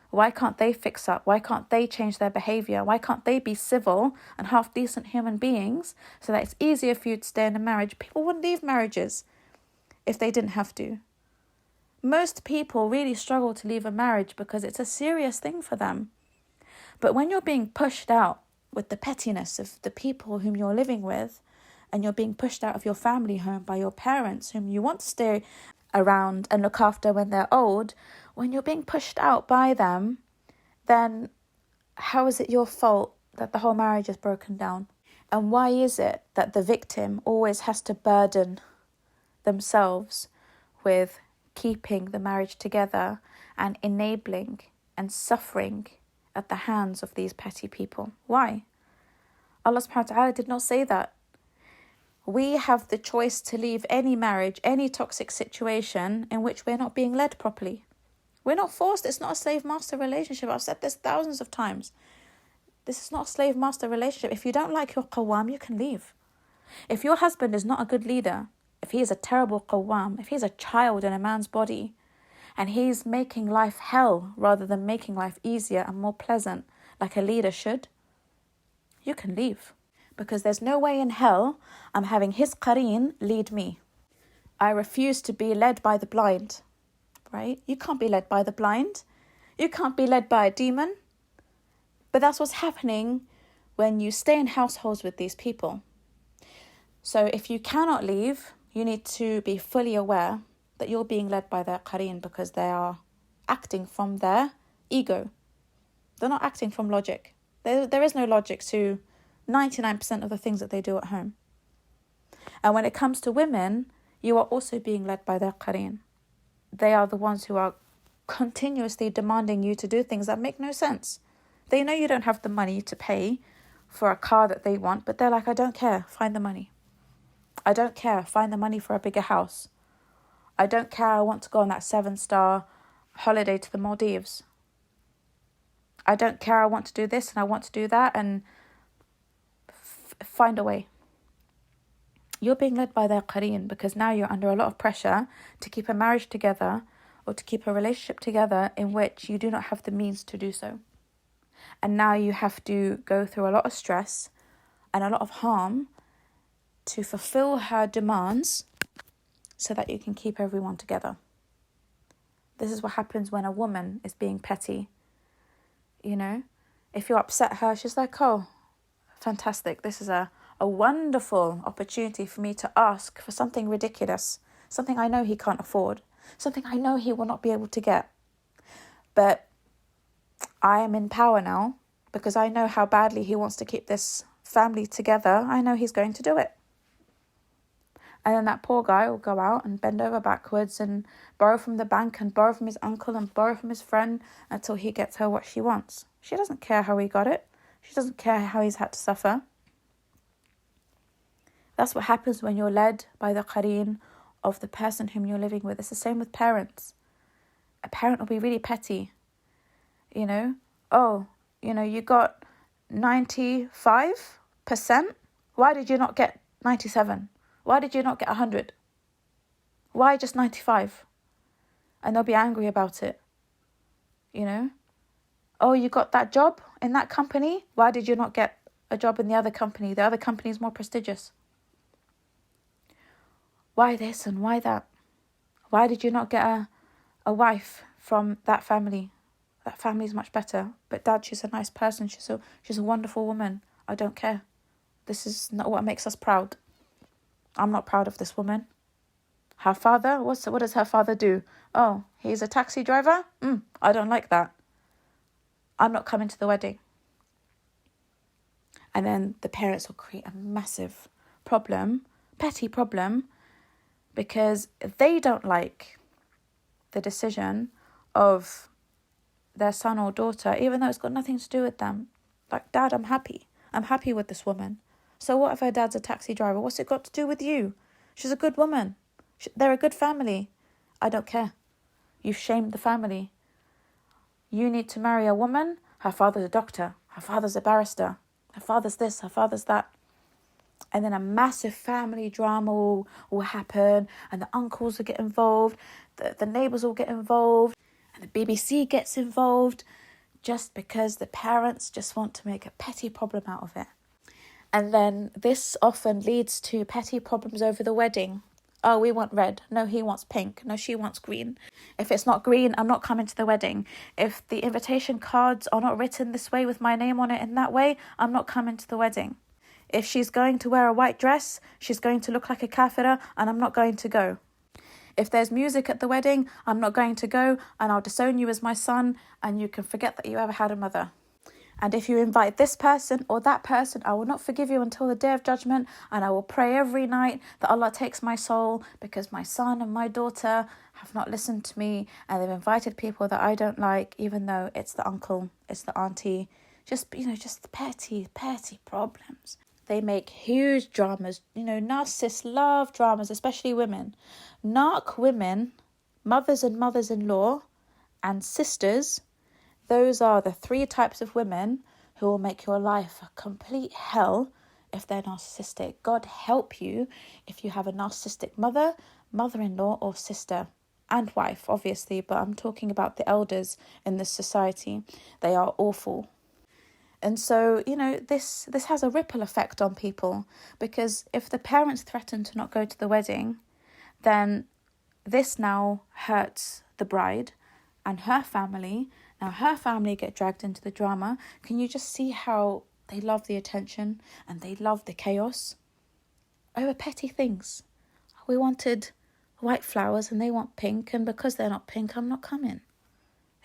Why can't they fix up? Why can't they change their behaviour? Why can't they be civil and half-decent human beings so that it's easier for you to stay in a marriage? People wouldn't leave marriages if they didn't have to. Most people really struggle to leave a marriage because it's a serious thing for them. But when you're being pushed out with the pettiness of the people whom you're living with, and you're being pushed out of your family home by your parents whom you want to stay around and look after when they're old, when you're being pushed out by them, then how is it your fault that the whole marriage is broken down? And why is it that the victim always has to burden themselves with keeping the marriage together and enabling and suffering at the hands of these petty people? Why? Allah subhanahu wa ta'ala did not say that. We have the choice to leave any marriage, any toxic situation in which we're not being led properly. We're not forced. It's not a slave-master relationship. I've said this thousands of times. This is not a slave-master relationship. If you don't like your qawwam, you can leave. If your husband is not a good leader, if he is a terrible qawwam, if he's a child in a man's body, and he's making life hell rather than making life easier and more pleasant, like a leader should, you can leave. Because there's no way in hell I'm having his qareen lead me. I refuse to be led by the blind, right? You can't be led by the blind. You can't be led by a demon. But that's what's happening when you stay in households with these people. So if you cannot leave, you need to be fully aware that you're being led by their qareen because they are acting from their ego. They're not acting from logic. There is no logic to 99% of the things that they do at home. And when it comes to women, you are also being led by their qareen. They are the ones who are continuously demanding you to do things that make no sense. They know you don't have the money to pay for a car that they want, but they're like, I don't care, find the money. I don't care, find the money for a bigger house. I don't care, I want to go on that 7-star holiday to the Maldives. I don't care, I want to do this and I want to do that, and find a way. You're being led by their qareen because now you're under a lot of pressure to keep a marriage together or to keep a relationship together in which you do not have the means to do so. And now you have to go through a lot of stress and a lot of harm to fulfill her demands so that you can keep everyone together. This is what happens when a woman is being petty. You know, if you upset her, she's like, oh, fantastic, this is a wonderful opportunity for me to ask for something ridiculous, something I know he can't afford, something I know he will not be able to get. But I am in power now because I know how badly he wants to keep this family together. I know he's going to do it. And then that poor guy will go out and bend over backwards and borrow from the bank and borrow from his uncle and borrow from his friend until he gets her what she wants. She doesn't care how he got it. She doesn't care how he's had to suffer. That's what happens when you're led by the qareen of the person whom you're living with. It's the same with parents. A parent will be really petty. You know, you got 95%. Why did you not get 97? Why did you not get 100? Why just 95? And they'll be angry about it. You know? Oh, you got that job in that company? Why did you not get a job in the other company? The other company is more prestigious. Why this and why that? Why did you not get a wife from that family? That family is much better. But Dad, she's a nice person. She's a wonderful woman. I don't care. This is not what makes us proud. I'm not proud of this woman. Her father, what does her father do? Oh, he's a taxi driver? I don't like that. I'm not coming to the wedding. And then the parents will create a massive problem, petty problem, because they don't like the decision of their son or daughter, even though it's got nothing to do with them. Like, Dad, I'm happy. I'm happy with this woman. So what if her dad's a taxi driver? What's it got to do with you? She's a good woman. They're a good family. I don't care. You've shamed the family. You need to marry a woman. Her father's a doctor. Her father's a barrister. Her father's this. Her father's that. And then a massive family drama will happen. And the uncles will get involved. The neighbours will get involved. And the BBC gets involved. Just because the parents just want to make a petty problem out of it. And then this often leads to petty problems over the wedding. Oh, we want red. No, he wants pink. No, she wants green. If it's not green, I'm not coming to the wedding. If the invitation cards are not written this way with my name on it in that way, I'm not coming to the wedding. If she's going to wear a white dress, she's going to look like a kafira, and I'm not going to go. If there's music at the wedding, I'm not going to go, and I'll disown you as my son, and you can forget that you ever had a mother. And if you invite this person or that person, I will not forgive you until the day of judgment, and I will pray every night that Allah takes my soul because my son and my daughter have not listened to me, and they've invited people that I don't like, even though it's the uncle, it's the auntie. Just petty problems. They make huge dramas. Narcissists love dramas, especially women. Narc women, mothers and mothers-in-law, and sisters, those are the 3 types of women who will make your life a complete hell if they're narcissistic. God help you if you have a narcissistic mother, mother-in-law, or sister. And wife, obviously, but I'm talking about the elders in this society. They are awful. And so, this has a ripple effect on people, because if the parents threaten to not go to the wedding, then this now hurts the bride and her family. Now her family get dragged into the drama. Can you just see how they love the attention and they love the chaos over petty things? We wanted white flowers and they want pink, and because they're not pink, I'm not coming.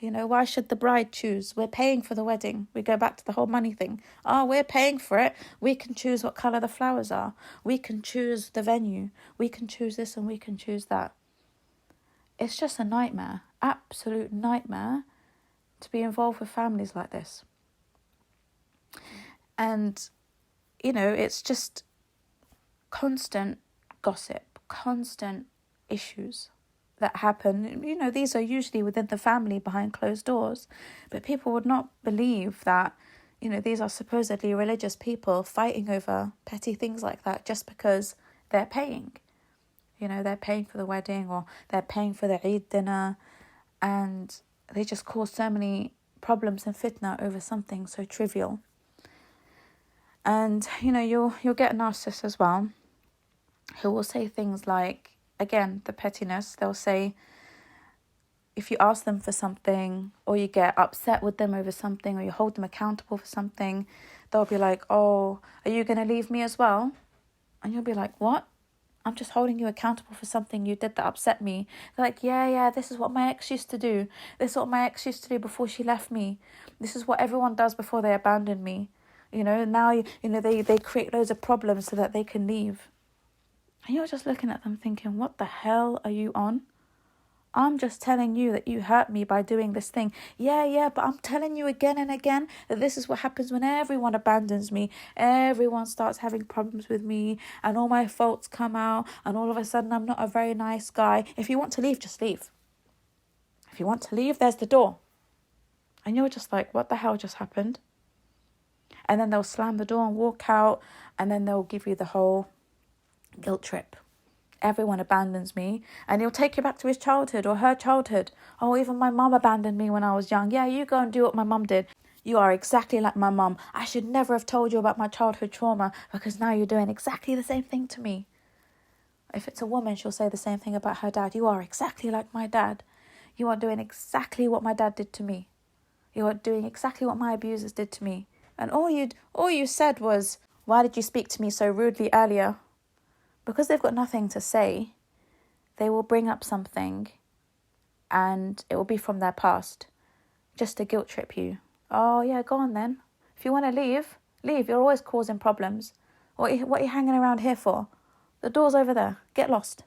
Why should the bride choose? We're paying for the wedding. We go back to the whole money thing. Oh, we're paying for it. We can choose what colour the flowers are. We can choose the venue. We can choose this and we can choose that. It's just a nightmare, absolute nightmare, to be involved with families like this. And, it's just constant gossip, constant issues that happen. These are usually within the family behind closed doors, but people would not believe that, these are supposedly religious people fighting over petty things like that just because they're paying. They're paying for the wedding or they're paying for the Eid dinner, and they just cause so many problems and fitna over something so trivial. And, you'll get narcissists as well who will say things like, again, the pettiness. They'll say, if you ask them for something or you get upset with them over something or you hold them accountable for something, they'll be like, oh, are you going to leave me as well? And you'll be like, what? I'm just holding you accountable for something you did that upset me. They're like, yeah, this is what my ex used to do. This is what my ex used to do before she left me. This is what everyone does before they abandon me. Now, they create loads of problems so that they can leave. And you're just looking at them thinking, what the hell are you on? I'm just telling you that you hurt me by doing this thing. Yeah, but I'm telling you again and again that this is what happens when everyone abandons me. Everyone starts having problems with me and all my faults come out and all of a sudden I'm not a very nice guy. If you want to leave, just leave. If you want to leave, there's the door. And you're just like, what the hell just happened? And then they'll slam the door and walk out, and then they'll give you the whole guilt trip. Everyone abandons me. And he'll take you back to his childhood or her childhood. Oh, even my mum abandoned me when I was young. Yeah, you go and do what my mum did. You are exactly like my mum. I should never have told you about my childhood trauma because now you're doing exactly the same thing to me. If it's a woman, she'll say the same thing about her dad. You are exactly like my dad. You are doing exactly what my dad did to me. You are doing exactly what my abusers did to me. And all you said was, why did you speak to me so rudely earlier? Because they've got nothing to say, they will bring up something and it will be from their past just to guilt trip you. Oh, yeah, go on then. If you want to leave, leave. You're always causing problems. What are you hanging around here for? The door's over there. Get lost.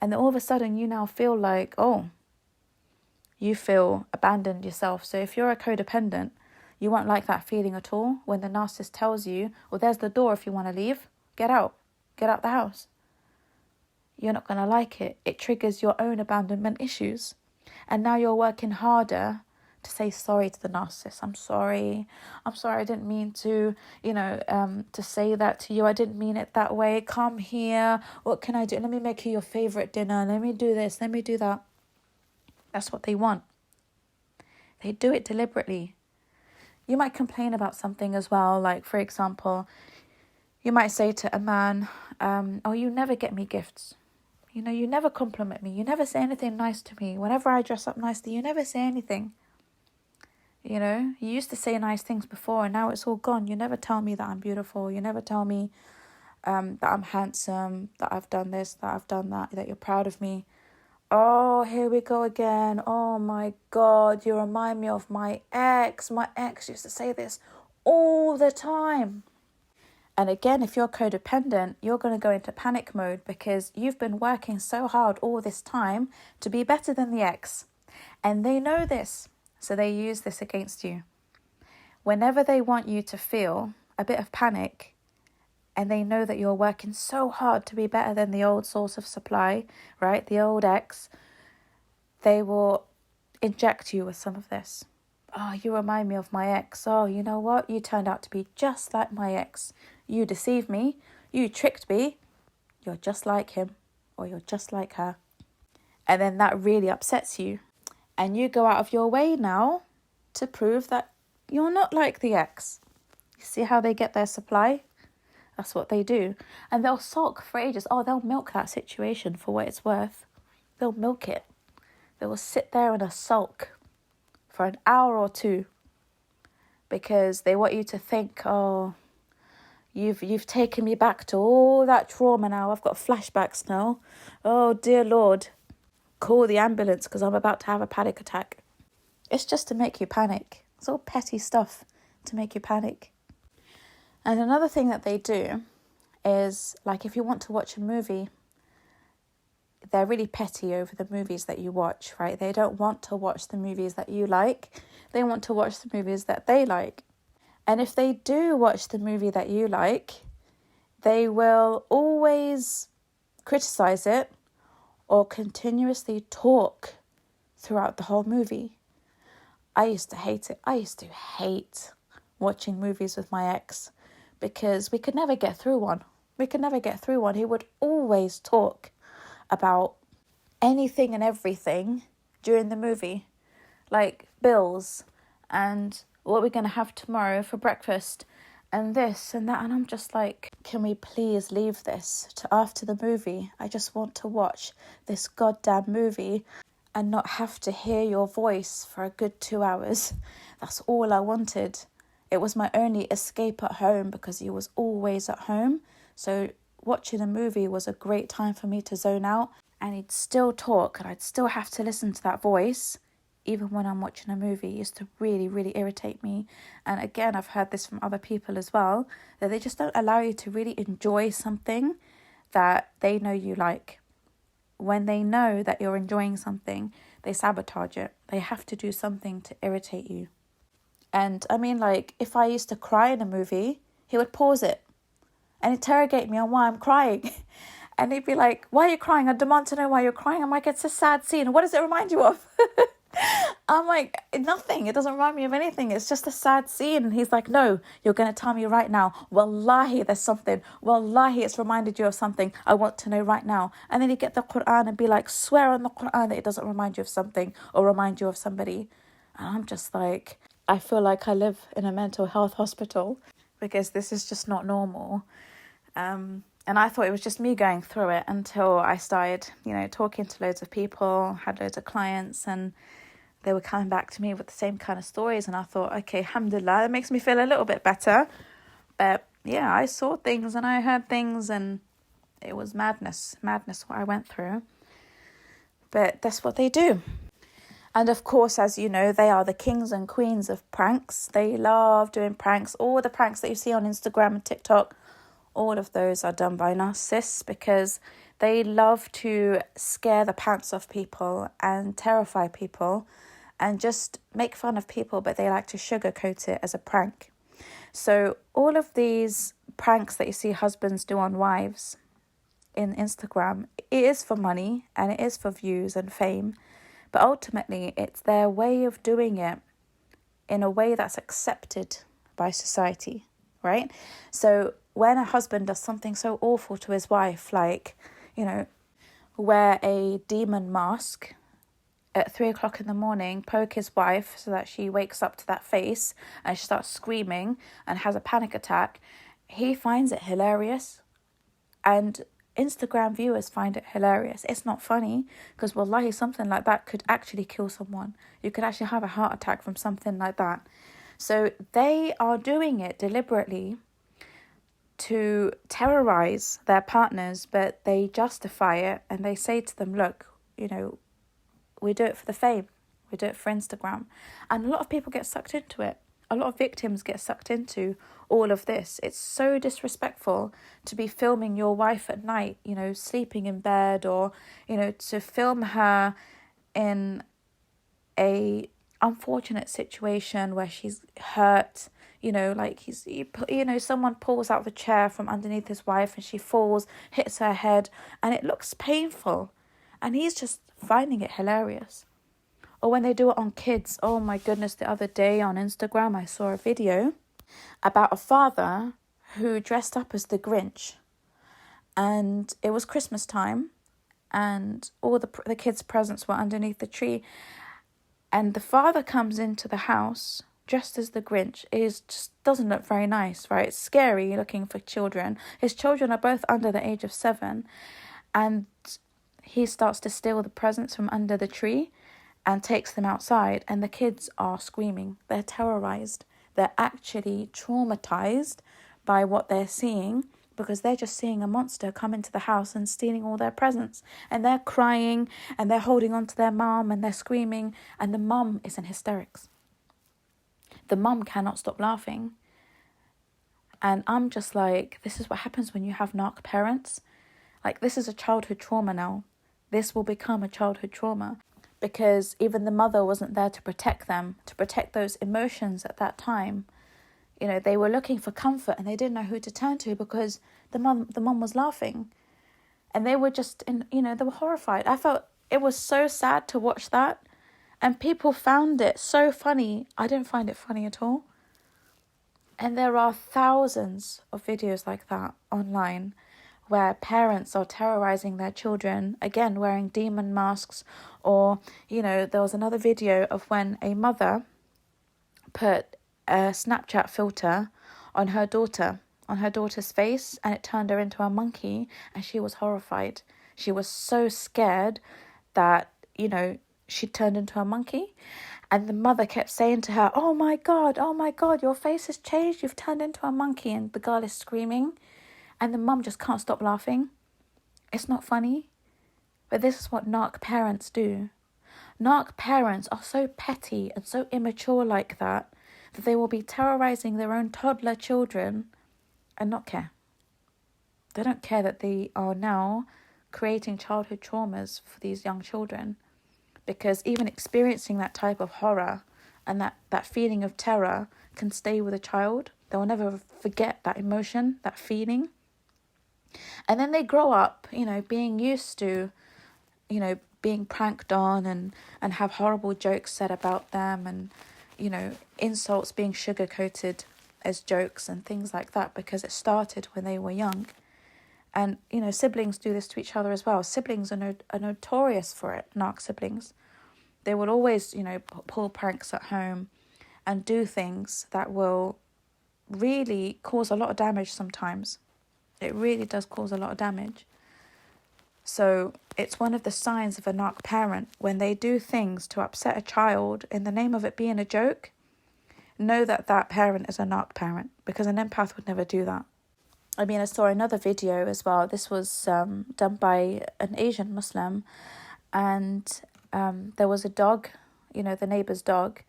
And then all of a sudden you now feel like, you feel abandoned yourself. So if you're a codependent, you won't like that feeling at all when the narcissist tells you, well, there's the door if you want to leave. Get out. Get out the house. You're not going to like it. It triggers your own abandonment issues. And now you're working harder to say sorry to the narcissist. I'm sorry. I didn't mean to, to say that to you. I didn't mean it that way. Come here. What can I do? Let me make you your favorite dinner. Let me do this. Let me do that. That's what they want. They do it deliberately. You might complain about something as well. Like, for example, you might say to a man, you never get me gifts. You never compliment me. You never say anything nice to me. Whenever I dress up nicely, you never say anything. You used to say nice things before and now it's all gone. You never tell me that I'm beautiful. You never tell me that I'm handsome, that I've done this, that I've done that you're proud of me. Oh, here we go again. Oh my God, you remind me of my ex. My ex used to say this all the time. And again, if you're codependent, you're going to go into panic mode because you've been working so hard all this time to be better than the ex. And they know this, so they use this against you. Whenever they want you to feel a bit of panic, and they know that you're working so hard to be better than the old source of supply, right, the old ex, they will inject you with some of this. Oh, you remind me of my ex. Oh, you know what? You turned out to be just like my ex. You deceived me. You tricked me. You're just like him or you're just like her. And then that really upsets you. And you go out of your way now to prove that you're not like the ex. You see how they get their supply? That's what they do. And they'll sulk for ages. Oh, they'll milk that situation for what it's worth. They'll milk it. They will sit there in a sulk for an hour or two because they want you to think, oh, you've taken me back to all that trauma now. I've got flashbacks now. Oh, dear Lord. Call the ambulance because I'm about to have a panic attack. It's just to make you panic. It's all petty stuff to make you panic. And another thing that they do is, like, if you want to watch a movie, they're really petty over the movies that you watch, right? They don't want to watch the movies that you like. They want to watch the movies that they like. And if they do watch the movie that you like, they will always criticize it or continuously talk throughout the whole movie. I used to hate it. I used to hate watching movies with my ex because we could never get through one. He would always talk about anything and everything during the movie, like bills and what we're going to have tomorrow for breakfast and this and that. And I'm just like, can we please leave this to after the movie? I just want to watch this goddamn movie and not have to hear your voice for a good 2 hours. That's all I wanted. It was my only escape at home because he was always at home. So watching a movie was a great time for me to zone out. And he'd still talk and I'd still have to listen to that voice even when I'm watching a movie. It used to really, really irritate me. And again, I've heard this from other people as well, that they just don't allow you to really enjoy something that they know you like. When they know that you're enjoying something, they sabotage it. They have to do something to irritate you. And I mean, like, if I used to cry in a movie, he would pause it and interrogate me on why I'm crying. And he'd be like, why are you crying? I demand to know why you're crying. I'm like, it's a sad scene. What does it remind you of? I'm like, nothing. It doesn't remind me of anything. It's just a sad scene. And he's like, no, you're going to tell me right now. Wallahi, there's something. Wallahi, it's reminded you of something. I want to know right now. And then you get the Quran and be like, swear on the Quran that it doesn't remind you of something or remind you of somebody. And I'm just like, I feel like I live in a mental health hospital because this is just not normal. And I thought it was just me going through it until I started, talking to loads of people, had loads of clients, and they were coming back to me with the same kind of stories. And I thought, okay, alhamdulillah, it makes me feel a little bit better. But yeah, I saw things and I heard things, and it was madness what I went through. But that's what they do. And of course, as you know, they are the kings and queens of pranks. They love doing pranks. All the pranks that you see on Instagram and TikTok, all of those are done by narcissists because they love to scare the pants off people and terrify people and just make fun of people, but they like to sugarcoat it as a prank. So all of these pranks that you see husbands do on wives in Instagram, it is for money and it is for views and fame. But ultimately, it's their way of doing it in a way that's accepted by society, right? So when a husband does something so awful to his wife, like, wear a demon mask at 3:00 in the morning, poke his wife so that she wakes up to that face and she starts screaming and has a panic attack, he finds it hilarious. And Instagram viewers find it hilarious. It's not funny because wallahi, something like that could actually kill someone. You could actually have a heart attack from something like that. So they are doing it deliberately to terrorize their partners, but they justify it and they say to them, look, we do it for the fame. We do it for Instagram. And a lot of people get sucked into it. A lot of victims get sucked into all of this. It's so disrespectful to be filming your wife at night, sleeping in bed, or, to film her in a unfortunate situation where she's hurt, someone pulls out the chair from underneath his wife and she falls, hits her head, and it looks painful. And he's just finding it hilarious. Or when they do it on kids. Oh my goodness, the other day on Instagram I saw a video about a father who dressed up as the Grinch. And it was Christmas time and all the kids' presents were underneath the tree. And the father comes into the house dressed as the Grinch. It just doesn't look very nice, right? It's scary looking for children. His children are both under the age of 7. And he starts to steal the presents from under the tree and takes them outside, and the kids are screaming. They're terrorized. They're actually traumatized by what they're seeing because they're just seeing a monster come into the house and stealing all their presents. And they're crying and they're holding on to their mum and they're screaming, and the mum is in hysterics. The mum cannot stop laughing. And I'm just like, this is what happens when you have narc parents. Like, this is a childhood trauma now. This will become a childhood trauma because even the mother wasn't there to protect them, to protect those emotions at that time. They were looking for comfort and they didn't know who to turn to because the mum was laughing. And they were just, they were horrified. I felt it was so sad to watch that. And people found it so funny. I didn't find it funny at all. And there are thousands of videos like that online where parents are terrorizing their children, again, wearing demon masks. Or, there was another video of when a mother put a Snapchat filter on her daughter's face, and it turned her into a monkey, and she was horrified. She was so scared that, she turned into a monkey. And the mother kept saying to her, oh my God, your face has changed. You've turned into a monkey. And the girl is screaming. And the mum just can't stop laughing. It's not funny. But this is what narc parents do. Narc parents are so petty and so immature like that they will be terrorizing their own toddler children and not care. They don't care that they are now creating childhood traumas for these young children. Because even experiencing that type of horror and that feeling of terror can stay with a child. They will never forget that emotion, that feeling. And then they grow up, being used to, being pranked on and have horrible jokes said about them, and, insults being sugar-coated as jokes and things like that, because it started when they were young. And, siblings do this to each other as well. Siblings are notorious for it, narc siblings. They will always, pull pranks at home and do things that will really cause a lot of damage sometimes. It really does cause a lot of damage. So it's one of the signs of a narc parent when they do things to upset a child in the name of it being a joke. Know that that parent is a narc parent, because an empath would never do that. I mean, I saw another video as well. This was done by an Asian Muslim, and there was a dog, the neighbour's dog,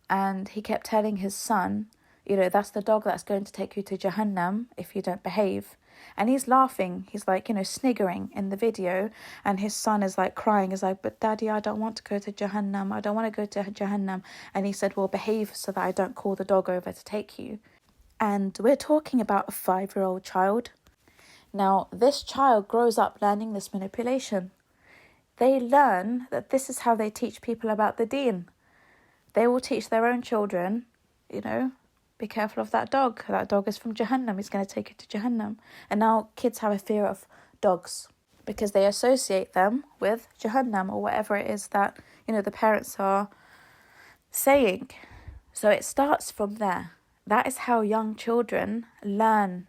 and he kept telling his son, that's the dog that's going to take you to Jahannam if you don't behave. And he's laughing. He's like, sniggering in the video. And his son is like crying. He's like, but Daddy, I don't want to go to Jahannam. I don't want to go to Jahannam. And he said, well, behave so that I don't call the dog over to take you. And we're talking about a 5-year-old child. Now, this child grows up learning this manipulation. They learn that this is how they teach people about the deen. They will teach their own children, be careful of that dog. That dog is from Jahannam. He's going to take you to Jahannam. And now kids have a fear of dogs because they associate them with Jahannam or whatever it is that, the parents are saying. So it starts from there. That is how young children learn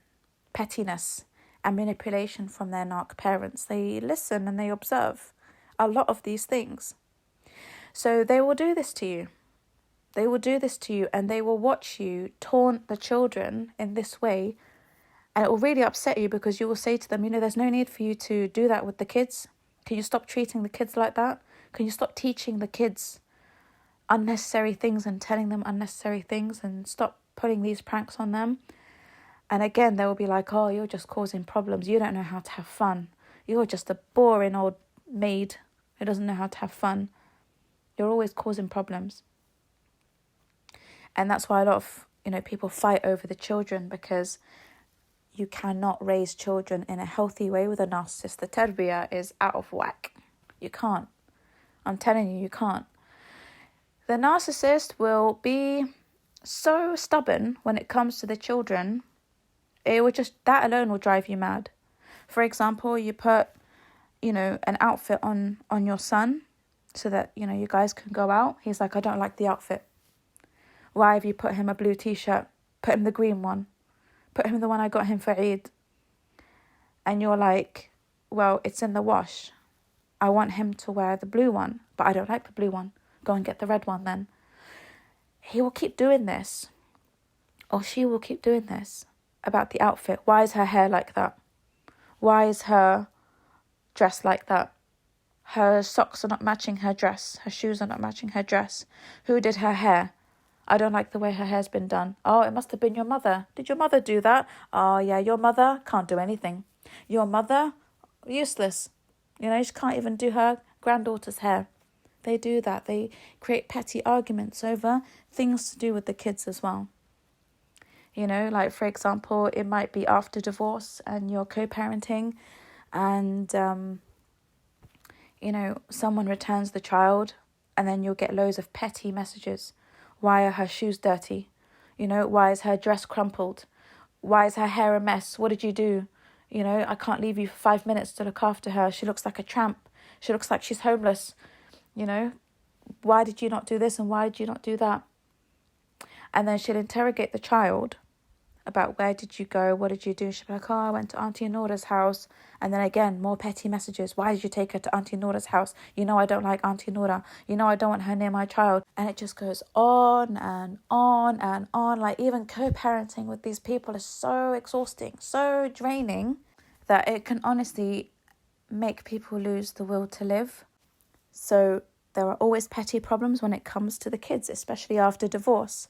pettiness and manipulation from their narc parents. They listen and they observe a lot of these things. So they will do this to you. They will do this to you, and they will watch you taunt the children in this way, and it will really upset you, because you will say to them, there's no need for you to do that with the kids. Can you stop treating the kids like that? Can you stop teaching the kids unnecessary things and telling them unnecessary things, and stop putting these pranks on them? And again, they will be like, oh, you're just causing problems. You don't know how to have fun. You're just a boring old maid who doesn't know how to have fun. You're always causing problems. And that's why a lot of, people fight over the children, because you cannot raise children in a healthy way with a narcissist. The tarbiyah is out of whack. You can't. I'm telling you, you can't. The narcissist will be so stubborn when it comes to the children. That alone will drive you mad. For example, you put, an outfit on your son so that, you guys can go out. He's like, I don't like the outfit. Why have you put him a blue t-shirt? Put him the green one. Put him the one I got him for Eid. And you're like, well, it's in the wash. I want him to wear the blue one, but I don't like the blue one. Go and get the red one then. He will keep doing this. Or she will keep doing this about the outfit. Why is her hair like that? Why is her dress like that? Her socks are not matching her dress. Her shoes are not matching her dress. Who did her hair? I don't like the way her hair's been done. Oh, it must have been your mother. Did your mother do that? Oh, yeah, your mother can't do anything. Your mother, useless. She can't even do her granddaughter's hair. They do that. They create petty arguments over things to do with the kids as well. Like, for example, it might be after divorce and you're co-parenting, and, someone returns the child, and then you'll get loads of petty messages. Why are her shoes dirty? Why is her dress crumpled? Why is her hair a mess? What did you do? I can't leave you for 5 minutes to look after her. She looks like a tramp. She looks like she's homeless. Why did you not do this and why did you not do that? And then she'll interrogate the child about where did you go, what did you do? She'll be like, oh, I went to Auntie Nora's house. And then again, more petty messages. Why did you take her to Auntie Nora's house? I don't like Auntie Nora. I don't want her near my child. And it just goes on and on and on. Like, even co-parenting with these people is so exhausting, so draining, that it can honestly make people lose the will to live. So there are always petty problems when it comes to the kids, especially after divorce.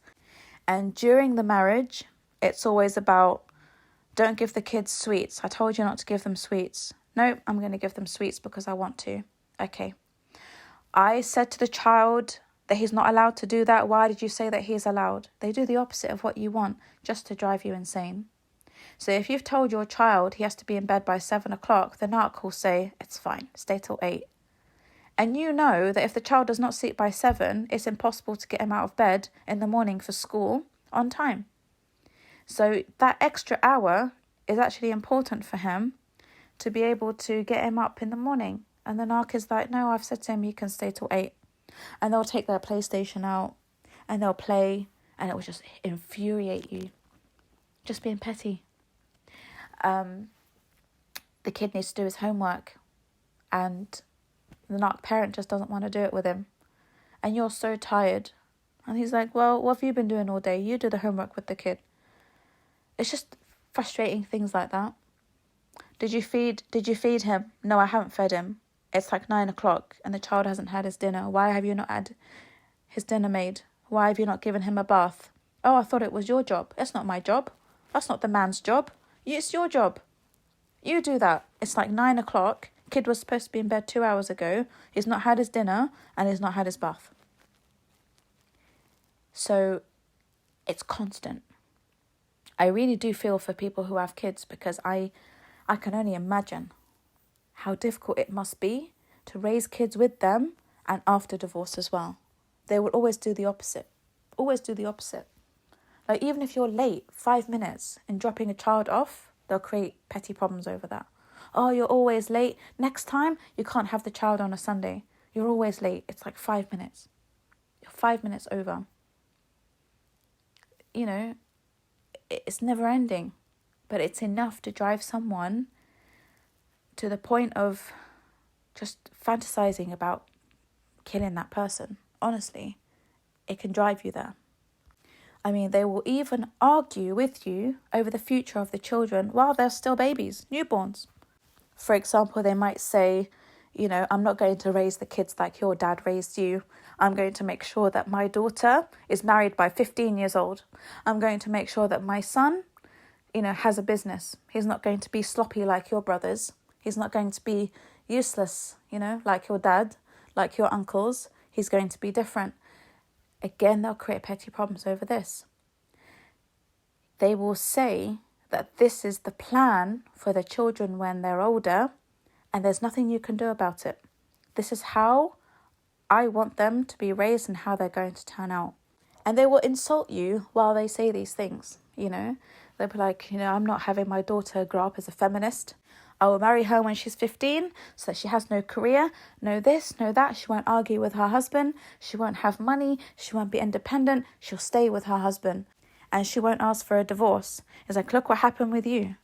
And during the marriage, it's always about, don't give the kids sweets. I told you not to give them sweets. No, I'm going to give them sweets because I want to. Okay. I said to the child that he's not allowed to do that. Why did you say that he's allowed? They do the opposite of what you want, just to drive you insane. So if you've told your child he has to be in bed by 7 o'clock, the narc will say, it's fine, stay till 8. And you know that if the child does not sleep by 7, it's impossible to get him out of bed in the morning for school on time. So that extra hour is actually important for him to be able to get him up in the morning. And the narc is like, no, I've said to him, he can stay till 8. And they'll take their PlayStation out and they'll play, and it will just infuriate you. Just being petty. The kid needs to do his homework, and the narc parent just doesn't want to do it with him. And you're so tired. And he's like, well, what have you been doing all day? You do the homework with the kid. It's just frustrating things like that. Did you feed him? No, I haven't fed him. It's like 9 o'clock and the child hasn't had his dinner. Why have you not had his dinner made? Why have you not given him a bath? Oh, I thought it was your job. It's not my job. That's not the man's job. It's your job. You do that. It's like 9 o'clock. Kid was supposed to be in bed 2 hours ago. He's not had his dinner and he's not had his bath. So it's constant. I really do feel for people who have kids, because I can only imagine how difficult it must be to raise kids with them and after divorce as well. They will always do the opposite. Always do the opposite. Like, even if you're late 5 minutes in dropping a child off, they'll create petty problems over that. Oh, you're always late. Next time, you can't have the child on a Sunday. You're always late. It's like 5 minutes. You're 5 minutes over. You know, it's never ending. But it's enough to drive someone to the point of just fantasizing about killing that person. Honestly, it can drive you there. I mean, they will even argue with you over the future of the children while they're still babies, newborns. For example, they might say, you know, I'm not going to raise the kids like your dad raised you. I'm going to make sure that my daughter is married by 15 years old. I'm going to make sure that my son, you know, has a business. He's not going to be sloppy like your brothers. He's not going to be useless, you know, like your dad, like your uncles. He's going to be different. Again, they'll create petty problems over this. They will say that this is the plan for the children when they're older, and there's nothing you can do about it. This is how I want them to be raised and how they're going to turn out. And they will insult you while they say these things, you know. They'll be like, you know, I'm not having my daughter grow up as a feminist. I will marry her when she's 15 so that she has no career, no this, no that. She won't argue with her husband. She won't have money. She won't be independent. She'll stay with her husband. And she won't ask for a divorce. It's like, look what happened with you.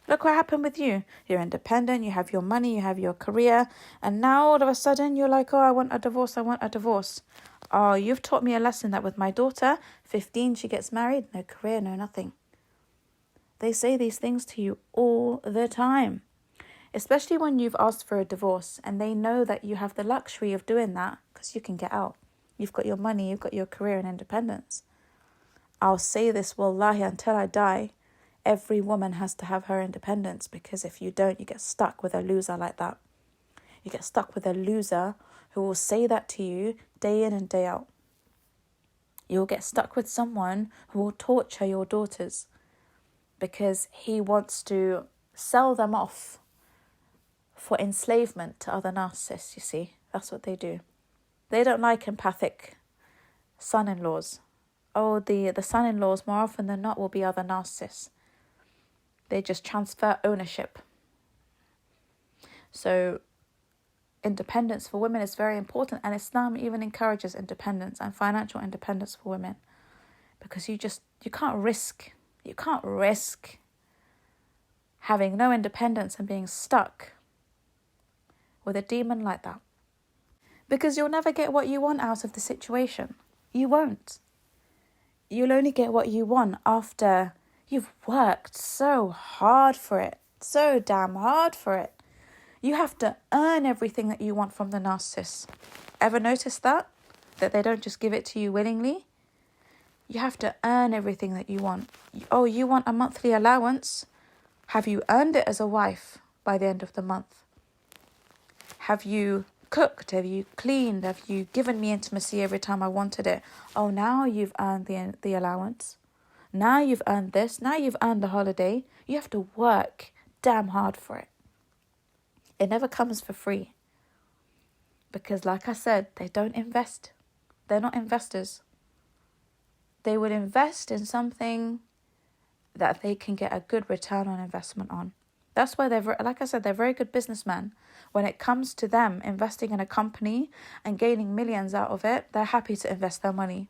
Look what happened with you. You're independent, you have your money, you have your career. And now all of a sudden you're like, oh, I want a divorce, I want a divorce. Oh, you've taught me a lesson that with my daughter, 15, she gets married, no career, no nothing. They say these things to you all the time. Especially when you've asked for a divorce and they know that you have the luxury of doing that because you can get out. You've got your money, you've got your career and independence. I'll say this, wallahi, until I die. Every woman has to have her independence, because if you don't, you get stuck with a loser like that. You get stuck with a loser who will say that to you day in and day out. You'll get stuck with someone who will torture your daughters because he wants to sell them off for enslavement to other narcissists, you see. That's what they do. They don't like empathic son-in-laws. Oh, the son-in-laws more often than not will be other narcissists. They just transfer ownership. So independence for women is very important, and Islam even encourages independence and financial independence for women, because you can't risk having no independence and being stuck with a demon like that, because you'll never get what you want out of the situation. You won't. You'll only get what you want after you've worked so hard for it, so damn hard for it. You have to earn everything that you want from the narcissist. Ever notice that? That they don't just give it to you willingly? You have to earn everything that you want. Oh, you want a monthly allowance? Have you earned it as a wife by the end of the month? Have you cooked? Have you cleaned? Have you given me intimacy every time I wanted it? Oh, now you've earned the allowance. Now you've earned this. Now you've earned the holiday. You have to work damn hard for it. It never comes for free. Because like I said, they don't invest. They're not investors. They would invest in something that they can get a good return on investment on. That's why like I said, they're very good businessmen. When it comes to them investing in a company and gaining millions out of it, they're happy to invest their money.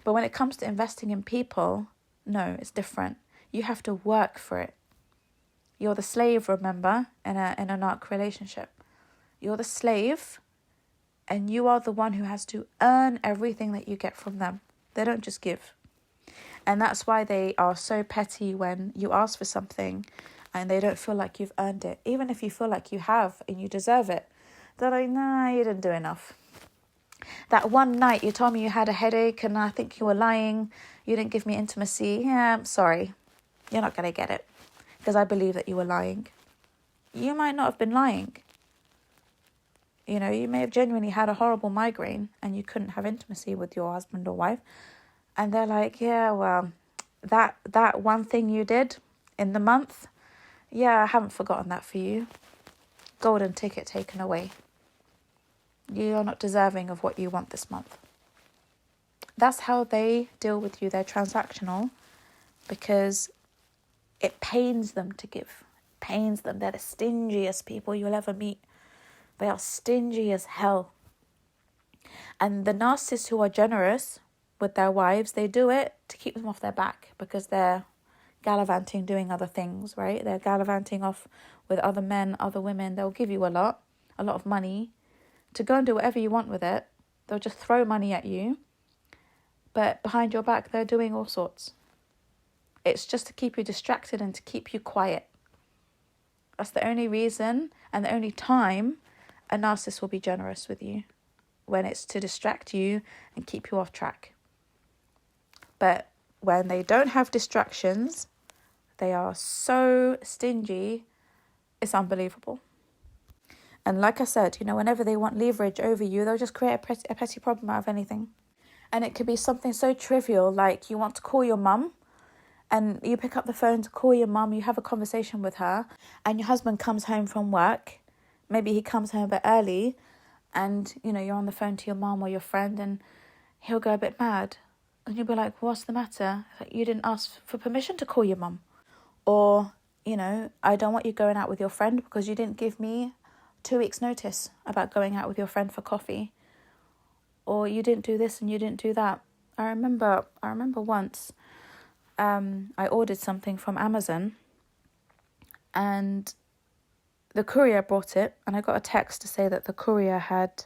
But when it comes to investing in people, no, it's different. You have to work for it. You're the slave, remember, in a narc relationship. You're the slave, and you are the one who has to earn everything that you get from them. They don't just give. And that's why they are so petty when you ask for something and they don't feel like you've earned it. Even if you feel like you have and you deserve it, they're like, nah, you didn't do enough. That one night you told me you had a headache and I think you were lying. You didn't give me intimacy. Yeah, I'm sorry. You're not going to get it because I believe that you were lying. You might not have been lying. You know, you may have genuinely had a horrible migraine and you couldn't have intimacy with your husband or wife. And they're like, yeah, well, that one thing you did in the month, yeah, I haven't forgotten that for you. Golden ticket taken away. You're not deserving of what you want this month. That's how they deal with you. They're transactional because it pains them to give. It pains them. They're the stingiest people you'll ever meet. They are stingy as hell. And the narcissists who are generous with their wives, they do it to keep them off their back because they're gallivanting, doing other things, right? They're gallivanting off with other men, other women. They'll give you a lot of money to go and do whatever you want with it. They'll just throw money at you. But behind your back, they're doing all sorts. It's just to keep you distracted and to keep you quiet. That's the only reason and the only time a narcissist will be generous with you, when it's to distract you and keep you off track. But when they don't have distractions, they are so stingy, it's unbelievable. And like I said, you know, whenever they want leverage over you, they'll just create a petty problem out of anything. And it could be something so trivial, like you want to call your mum, and you pick up the phone to call your mum, you have a conversation with her, and your husband comes home from work. Maybe he comes home a bit early, and, you know, you're on the phone to your mum or your friend, and he'll go a bit mad. And you'll be like, what's the matter? Like, you didn't ask for permission to call your mum. Or, you know, I don't want you going out with your friend because you didn't give me 2 weeks notice about going out with your friend for coffee. Or you didn't do this and you didn't do that. I remember once I ordered something from Amazon and the courier brought it, and I got a text to say that the courier had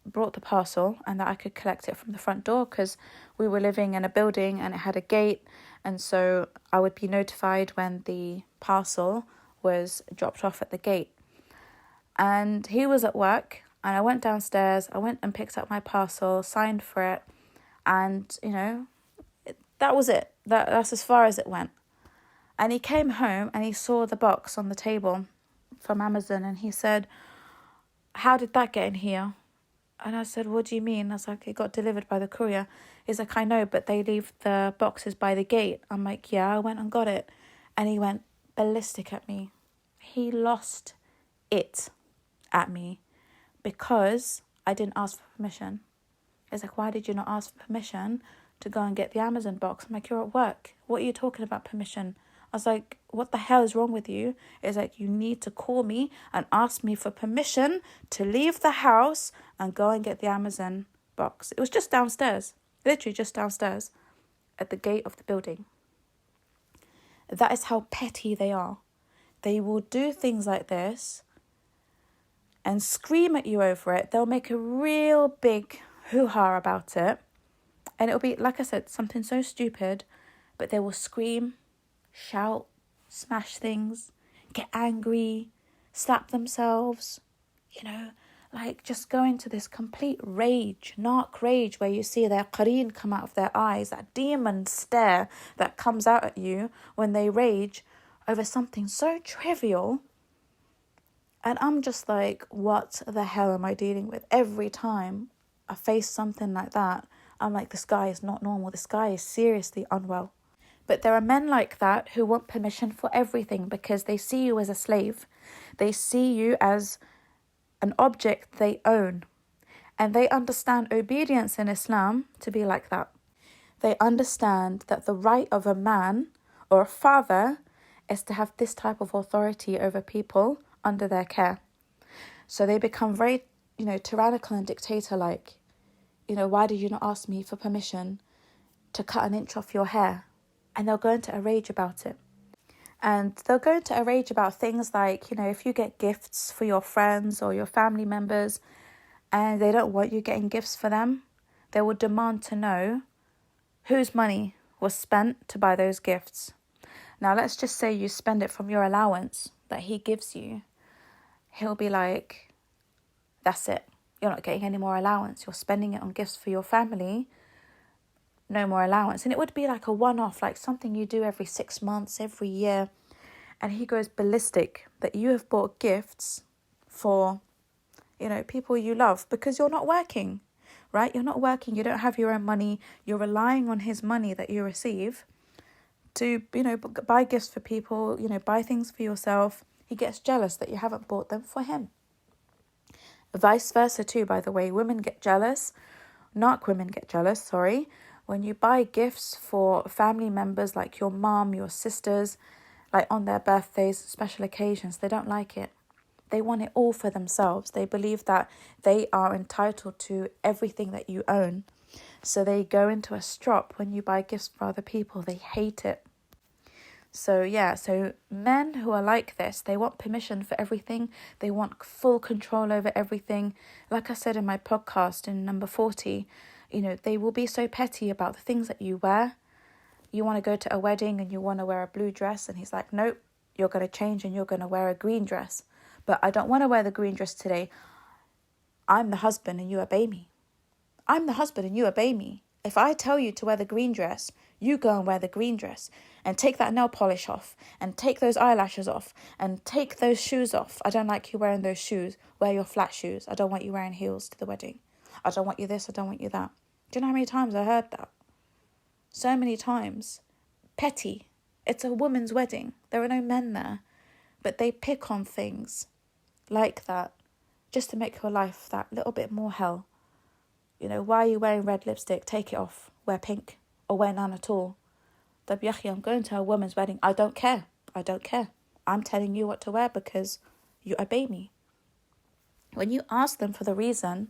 brought the parcel and that I could collect it from the front door because we were living in a building and it had a gate, and so I would be notified when the parcel was dropped off at the gate. And he was at work and I went downstairs, I went and picked up my parcel, signed for it, and, you know, that was it. That's as far as it went. And he came home and he saw the box on the table from Amazon and he said, how did that get in here? And I said, what do you mean? I was like, it got delivered by the courier. He's like, I know, but they leave the boxes by the gate. I'm like, yeah, I went and got it. And he went ballistic at me. He lost it at me because I didn't ask for permission. He's like, why did you not ask for permission to go and get the Amazon box? I'm like, you're at work. What are you talking about permission? I was like, what the hell is wrong with you? It's like, you need to call me and ask me for permission to leave the house and go and get the Amazon box. It was just downstairs, literally just downstairs at the gate of the building. That is how petty they are. They will do things like this and scream at you over it. They'll make a real big hoo-ha about it. And it'll be, like I said, something so stupid, but they will scream, shout, smash things, get angry, slap themselves, you know, like just go into this complete rage, narc rage, where you see their qareen come out of their eyes, that demon stare that comes out at you when they rage over something so trivial. And I'm just like, what the hell am I dealing with? Every time I face something like that, I'm like, this guy is not normal. This guy is seriously unwell. But there are men like that who want permission for everything because they see you as a slave. They see you as an object they own. And they understand obedience in Islam to be like that. They understand that the right of a man or a father is to have this type of authority over people under their care. So they become very, tyrannical and dictator-like. Why did you not ask me for permission to cut an inch off your hair? And they'll go into a rage about it. And they'll go into a rage about things like, if you get gifts for your friends or your family members and they don't want you getting gifts for them, they will demand to know whose money was spent to buy those gifts. Now, let's just say you spend it from your allowance that he gives you. He'll be like, that's it. You're not getting any more allowance. You're spending it on gifts for your family. No more allowance. And it would be like a one-off, like something you do every 6 months, every year. And he goes ballistic that you have bought gifts for, people you love because you're not working, right? You're not working. You don't have your own money. You're relying on his money that you receive to, buy gifts for people, buy things for yourself. He gets jealous that you haven't bought them for him. Vice versa too, by the way. Women get jealous. Women get jealous, when you buy gifts for family members like your mom, your sisters, like on their birthdays, special occasions. They don't like it. They want it all for themselves. They believe that they are entitled to everything that you own. So they go into a strop when you buy gifts for other people. They hate it. So men who are like this, they want permission for everything. They want full control over everything. Like I said in my podcast in number 40, they will be so petty about the things that you wear. You want to go to a wedding and you want to wear a blue dress. And he's like, nope, you're going to change and you're going to wear a green dress. But I don't want to wear the green dress today. I'm the husband and you obey me. I'm the husband and you obey me. If I tell you to wear the green dress, you go and wear the green dress and take that nail polish off and take those eyelashes off and take those shoes off. I don't like you wearing those shoes. Wear your flat shoes. I don't want you wearing heels to the wedding. I don't want you this. I don't want you that. Do you know how many times I heard that? So many times. Petty. It's a woman's wedding. There are no men there. But they pick on things like that just to make your life that little bit more hell. Why are you wearing red lipstick? Take it off. Wear pink or wear none at all. I'm going to a woman's wedding. I don't care. I'm telling you what to wear because you obey me. When you ask them for the reason,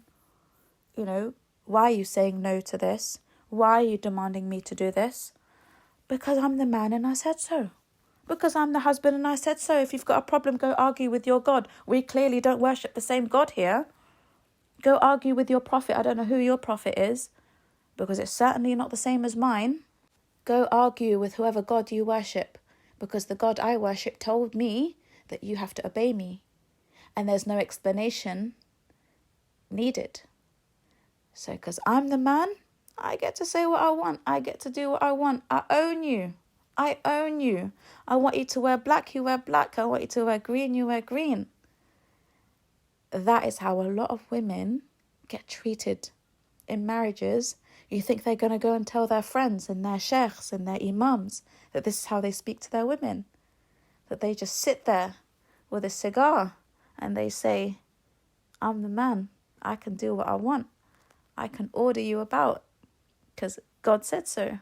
why are you saying no to this? Why are you demanding me to do this? Because I'm the man and I said so. Because I'm the husband and I said so. If you've got a problem, go argue with your God. We clearly don't worship the same God here. Go argue with your prophet. I don't know who your prophet is, because it's certainly not the same as mine. Go argue with whoever God you worship, because the God I worship told me that you have to obey me. And there's no explanation needed. So because I'm the man, I get to say what I want. I get to do what I want. I own you. I want you to wear black, you wear black. I want you to wear green, you wear green. That is how a lot of women get treated in marriages. You think they're going to go and tell their friends and their sheikhs and their imams that this is how they speak to their women. That they just sit there with a cigar and they say, I'm the man. I can do what I want. I can order you about because God said so.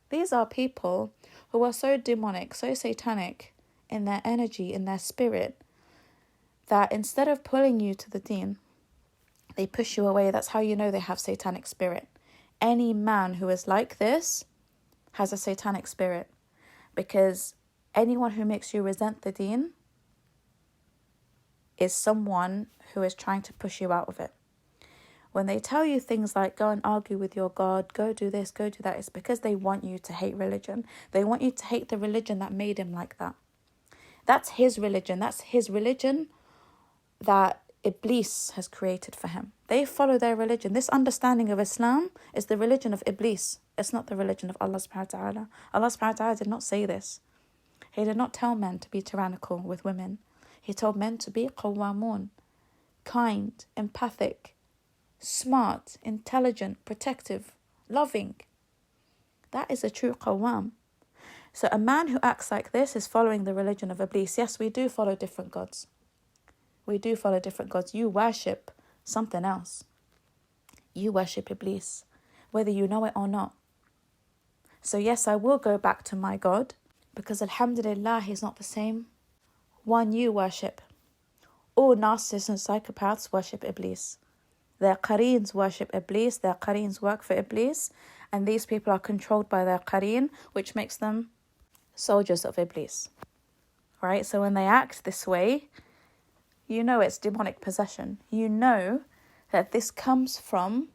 These are people who are so demonic, so satanic in their energy, in their spirit, that instead of pulling you to the deen, they push you away. That's how you know they have satanic spirit. Any man who is like this has a satanic spirit, because anyone who makes you resent the deen is someone who is trying to push you out of it. When they tell you things like, go and argue with your God, go do this, go do that, it's because they want you to hate religion. They want you to hate the religion that made him like that. That's his religion. That's his religion that Iblis has created for him. They follow their religion. This understanding of Islam is the religion of Iblis. It's not the religion of Allah subhanahu wa ta'ala. Allah subhanahu wa ta'ala did not say this. He did not tell men to be tyrannical with women. He told men to be qawwamun, kind, empathic, smart, intelligent, protective, loving. That is a true qawwam. So a man who acts like this is following the religion of Iblis. Yes, we do follow different gods. We do follow different gods. You worship something else. You worship Iblis, whether you know it or not. So yes, I will go back to my God, because alhamdulillah, he's not the same one you worship. All narcissists and psychopaths worship Iblis. Their qareens worship Iblis, their qareens work for Iblis, and these people are controlled by their qareen, which makes them soldiers of Iblis. Right? So when they act this way, you know it's demonic possession. You know that this comes from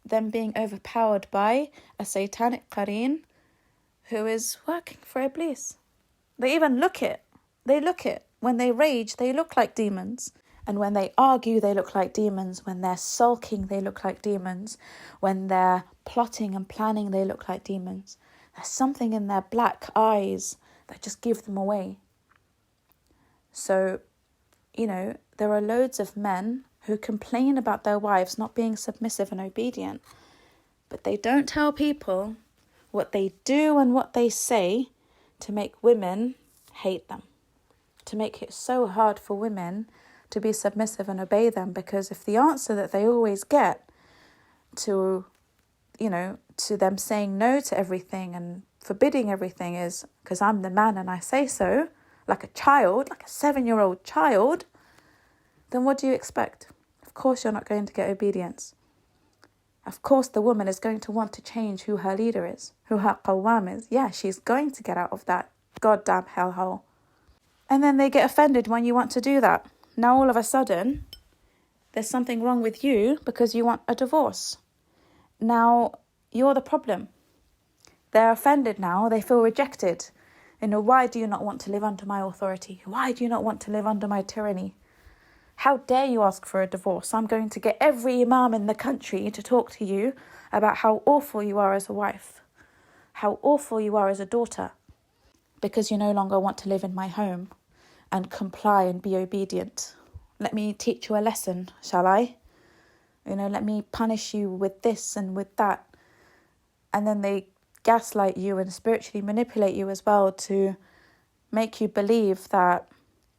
them being overpowered by a satanic qareen who is working for Iblis. They even look it. They look it. When they rage, they look like demons. And when they argue, they look like demons. When they're sulking, they look like demons. When they're plotting and planning, they look like demons. There's something in their black eyes that just give them away. So, there are loads of men who complain about their wives not being submissive and obedient, but they don't tell people what they do and what they say to make women hate them, to make it so hard for women to be submissive and obey them. Because if the answer that they always get to them saying no to everything and forbidding everything is because I'm the man and I say so, like a child, like a 7-year-old child, then what do you expect? Of course you're not going to get obedience. Of course the woman is going to want to change who her leader is, who her qawwam is. Yeah, she's going to get out of that goddamn hellhole. And then they get offended when you want to do that. Now all of a sudden, there's something wrong with you because you want a divorce. Now you're the problem. They're offended now, they feel rejected. Why do you not want to live under my authority? Why do you not want to live under my tyranny? How dare you ask for a divorce? I'm going to get every imam in the country to talk to you about how awful you are as a wife, how awful you are as a daughter, because you no longer want to live in my home and comply and be obedient. Let me teach you a lesson, shall I? Let me punish you with this and with that. And then they gaslight you and spiritually manipulate you as well to make you believe that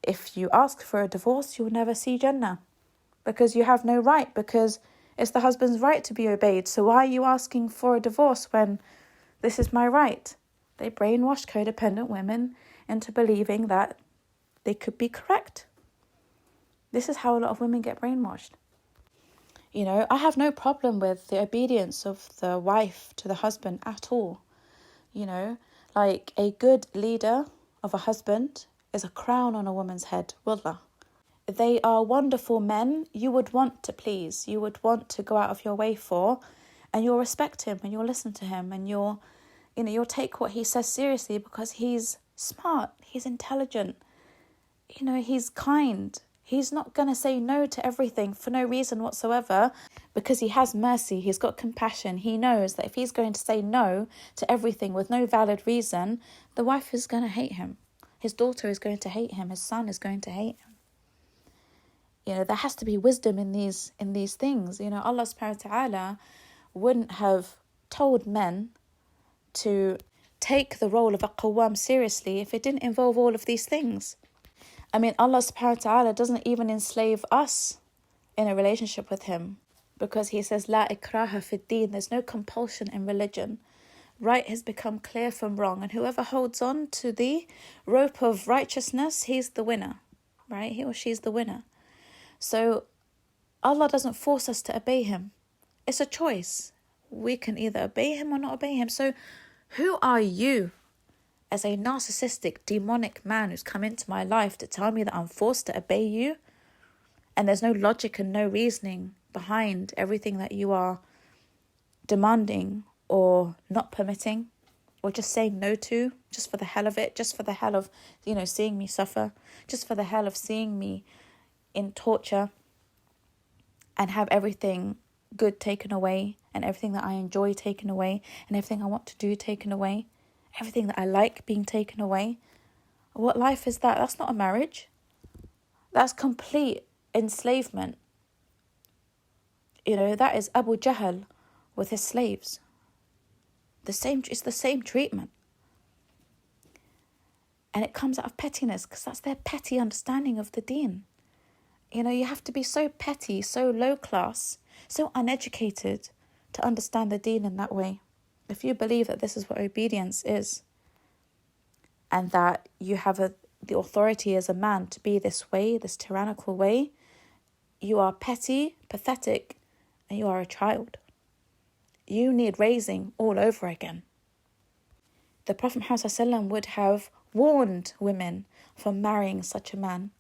if you ask for a divorce, you'll never see Jannah because you have no right, because it's the husband's right to be obeyed. So why are you asking for a divorce when this is my right? They brainwash codependent women into believing that they could be correct. This is how a lot of women get brainwashed. I have no problem with the obedience of the wife to the husband at all. Like a good leader of a husband is a crown on a woman's head, wallah. They are wonderful men you would want to please, you would want to go out of your way for, and you'll respect him and you'll listen to him and you'll take what he says seriously because he's smart, he's intelligent, he's kind. He's not going to say no to everything for no reason whatsoever because he has mercy, he's got compassion. He knows that if he's going to say no to everything with no valid reason, the wife is going to hate him. His daughter is going to hate him. His son is going to hate him. There has to be wisdom in these things. Allah subhanahu wa ta'ala wouldn't have told men to take the role of a qawwam seriously if it didn't involve all of these things. Allah subhanahu wa ta'ala doesn't even enslave us in a relationship with him because he says, La ikraha fid deen, there's no compulsion in religion. Right has become clear from wrong, and whoever holds on to the rope of righteousness, he's the winner, right? He or she's the winner. So Allah doesn't force us to obey him. It's a choice. We can either obey him or not obey him. So who are you as a narcissistic, demonic man who's come into my life to tell me that I'm forced to obey you? And there's no logic and no reasoning behind everything that you are demanding or not permitting or just saying no to, just for the hell of it, just for the hell of, seeing me suffer, just for the hell of seeing me in torture and have everything good taken away and everything that I enjoy taken away and everything I want to do taken away, everything that I like being taken away. What life is that? That's not a marriage. That's complete enslavement. That is Abu Jahl with his slaves. It's the same treatment. And it comes out of pettiness because that's their petty understanding of the deen. You have to be so petty, so low class, so uneducated to understand the deen in that way. If you believe that this is what obedience is, and that you have the authority as a man to be this way, this tyrannical way, you are petty, pathetic, and you are a child. You need raising all over again. The Prophet Muhammad ﷺ would have warned women from marrying such a man,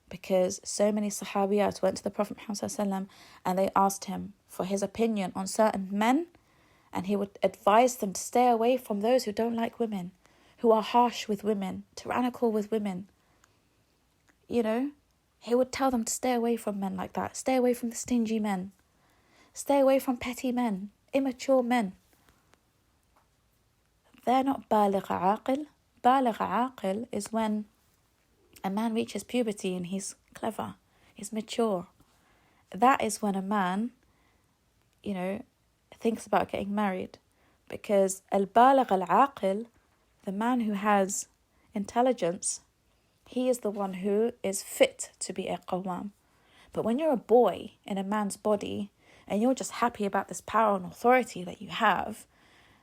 because so many Sahabiyat went to the Prophet Muhammad ﷺ and they asked him for his opinion on certain men, and he would advise them to stay away from those who don't like women, who are harsh with women, tyrannical with women. He would tell them to stay away from men like that. Stay away from the stingy men. Stay away from petty men, immature men. They're not baligh aqil. Baligh aqil is when a man reaches puberty and he's clever, he's mature. That is when a man, thinks about getting married. Because al-baligh al-aqil, the man who has intelligence, he is the one who is fit to be a qawwam. But when you're a boy in a man's body and you're just happy about this power and authority that you have,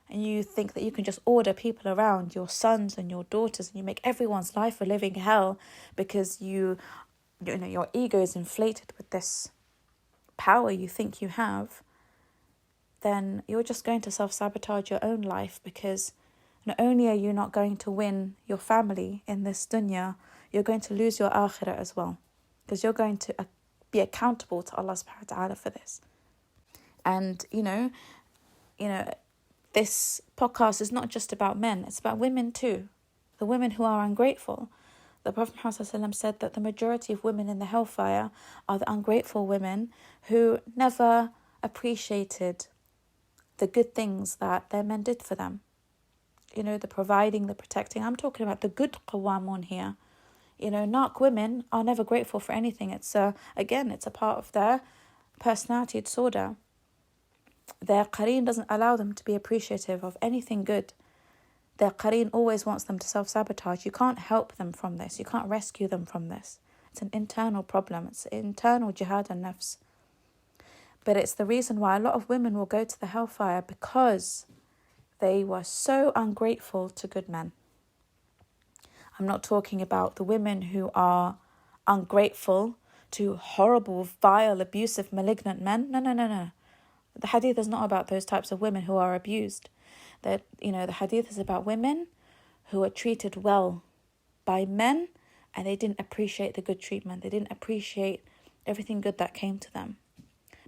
and you think that you can just order people around, your sons and your daughters, and you make everyone's life a living hell because your ego is inflated with this power you think you have, then you're just going to self-sabotage your own life, because not only are you not going to win your family in this dunya, you're going to lose your akhirah as well, because you're going to be accountable to Allah subhanahu wa ta'ala for this. And, this podcast is not just about men, it's about women too. The women who are ungrateful. The Prophet Muhammad ﷺ said that the majority of women in the hellfire are the ungrateful women who never appreciated the good things that their men did for them. The providing, the protecting. I'm talking about the good qawamun here. Narc women are never grateful for anything. It's a part of their personality disorder. Their qareen doesn't allow them to be appreciative of anything good. Their qareen always wants them to self-sabotage. You can't help them from this. You can't rescue them from this. It's an internal problem. It's an internal jihad and nafs. But it's the reason why a lot of women will go to the hellfire, because they were so ungrateful to good men. I'm not talking about the women who are ungrateful to horrible, vile, abusive, malignant men. No. The hadith is not about those types of women who are abused. The hadith is about women who are treated well by men, and they didn't appreciate the good treatment. They didn't appreciate everything good that came to them,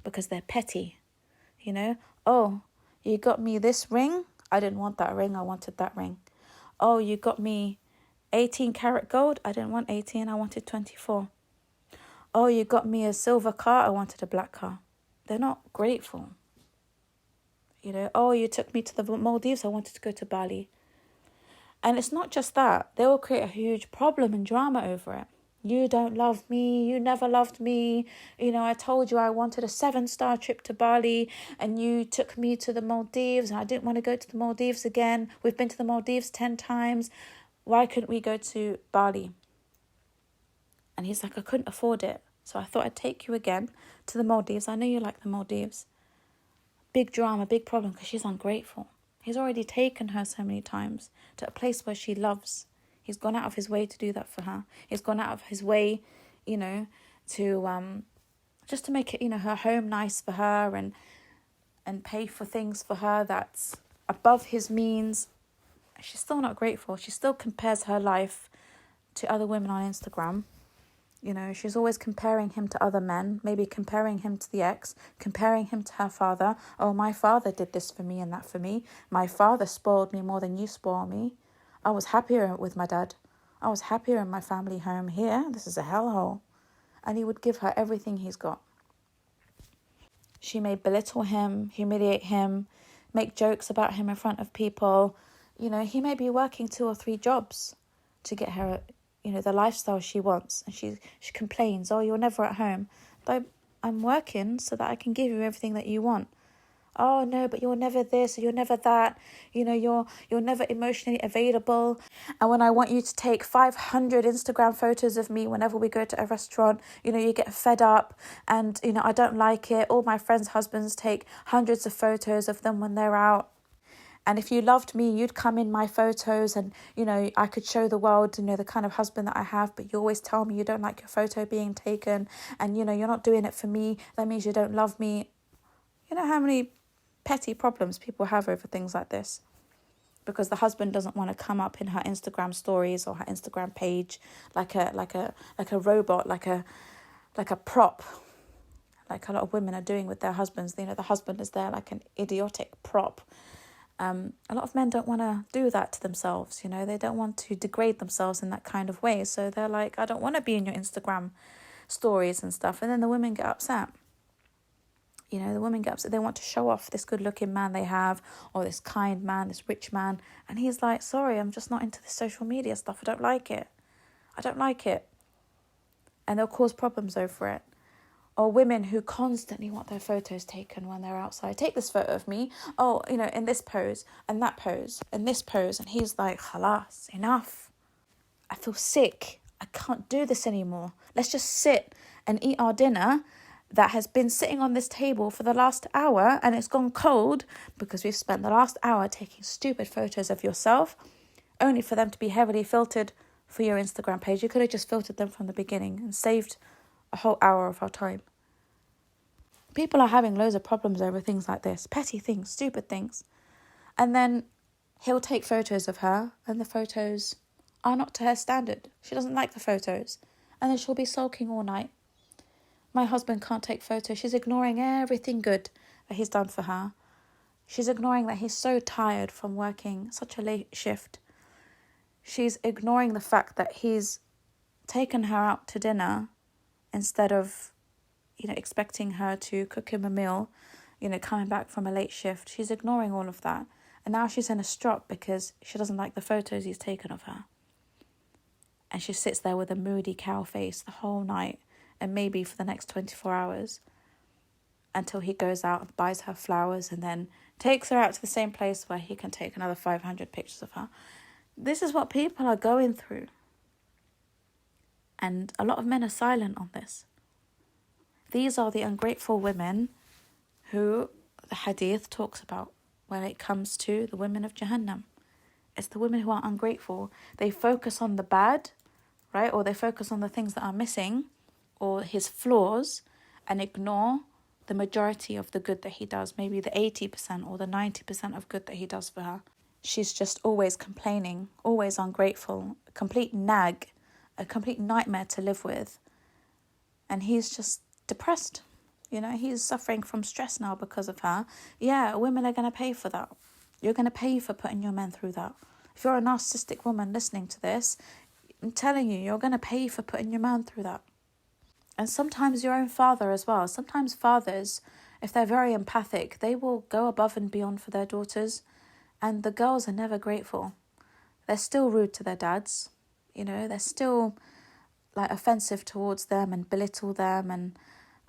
because they're petty. Oh, you got me this ring? I didn't want that ring, I wanted that ring. Oh, you got me 18 karat gold? I didn't want 18, I wanted 24. Oh, you got me a silver car? I wanted a black car. They're not grateful. Oh, you took me to the Maldives, I wanted to go to Bali. And it's not just that. They will create a huge problem and drama over it. You don't love me, you never loved me. I told you I wanted a 7-star trip to Bali, and you took me to the Maldives, and I didn't want to go to the Maldives again. We've been to the Maldives 10 times. Why couldn't we go to Bali? And he's like, I couldn't afford it. So I thought I'd take you again to the Maldives. I know you like the Maldives. Big drama, big problem, because she's ungrateful. He's already taken her so many times to a place where she loves. He's gone out of his way to do that for her. He's gone out of his way, to just to make it, her home nice for her, and pay for things for her that's above his means. She's still not grateful. She still compares her life to other women on Instagram. She's always comparing him to other men, maybe comparing him to the ex, comparing him to her father. Oh, my father did this for me and that for me. My father spoiled me more than you spoil me. I was happier with my dad. I was happier in my family home. Here, this is a hellhole. And he would give her everything he's got. She may belittle him, humiliate him, make jokes about him in front of people. He may be working 2 or 3 jobs to get her the lifestyle she wants, and she complains, oh, you're never at home. But I'm working so that I can give you everything that you want. Oh no, but you're never this, or you're never that. You're never emotionally available. And when I want you to take 500 Instagram photos of me whenever we go to a restaurant, you get fed up, and I don't like it. All my friends' husbands take hundreds of photos of them when they're out. And if you loved me, you'd come in my photos and, I could show the world, the kind of husband that I have, but you always tell me you don't like your photo being taken and, you're not doing it for me. That means you don't love me. You know how many petty problems people have over things like this? Because the husband doesn't want to come up in her Instagram stories or her Instagram page like a robot, like a prop, like a lot of women are doing with their husbands. The husband is there like an idiotic prop. A lot of men don't want to do that to themselves, they don't want to degrade themselves in that kind of way. So they're like, I don't want to be in your Instagram stories and stuff. And then the women get upset. The women get upset. They want to show off this good looking man they have, or this kind man, this rich man. And he's like, sorry, I'm just not into this social media stuff. I don't like it. And they'll cause problems over it. Or women who constantly want their photos taken when they're outside. Take this photo of me. Oh, in this pose and that pose and this pose. And he's like, halas, enough. I feel sick. I can't do this anymore. Let's just sit and eat our dinner that has been sitting on this table for the last hour, and it's gone cold because we've spent the last hour taking stupid photos of yourself, only for them to be heavily filtered for your Instagram page. You could have just filtered them from the beginning and saved a whole hour of our time. People are having loads of problems over things like this, petty things, stupid things. And then he'll take photos of her, and the photos are not to her standard. She doesn't like the photos. And then she'll be sulking all night. My husband can't take photos. She's ignoring everything good that he's done for her. She's ignoring that he's so tired from working such a late shift. She's ignoring the fact that he's taken her out to dinner instead of expecting her to cook him a meal, coming back from a late shift. She's ignoring all of that. And now she's in a strop because she doesn't like the photos he's taken of her. And she sits there with a moody cow face the whole night, and maybe for the next 24 hours, until he goes out and buys her flowers and then takes her out to the same place where he can take another 500 pictures of her. This is what people are going through. And a lot of men are silent on this. These are the ungrateful women who the hadith talks about when it comes to the women of Jahannam. It's the women who are ungrateful. They focus on the bad, right? Or they focus on the things that are missing or his flaws and ignore the majority of the good that he does, maybe the 80% or the 90% of good that he does for her. She's just always complaining, always ungrateful, a complete nag, a complete nightmare to live with. And he's just depressed. He's suffering from stress now because of her. Yeah, women are going to pay for that. You're going to pay for putting your men through that. If you're a narcissistic woman listening to this, I'm telling you, you're going to pay for putting your man through that. And sometimes your own father as well. Sometimes fathers, if they're very empathic, they will go above and beyond for their daughters. And the girls are never grateful. They're still rude to their dads. They're still offensive towards them and belittle them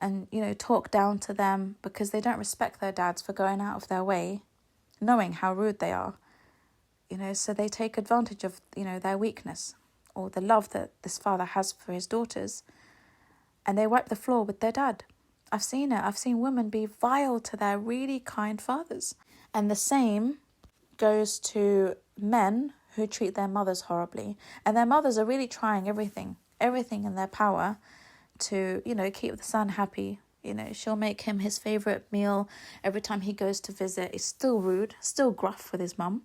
and talk down to them because they don't respect their dads for going out of their way, knowing how rude they are. So they take advantage of, their weakness or the love that this father has for his daughters, and they wipe the floor with their dad. I've seen it. I've seen women be vile to their really kind fathers. And the same goes to men who treat their mothers horribly. And their mothers are really trying everything in their power to, keep the son happy. She'll make him his favourite meal every time he goes to visit. He's still rude, still gruff with his mum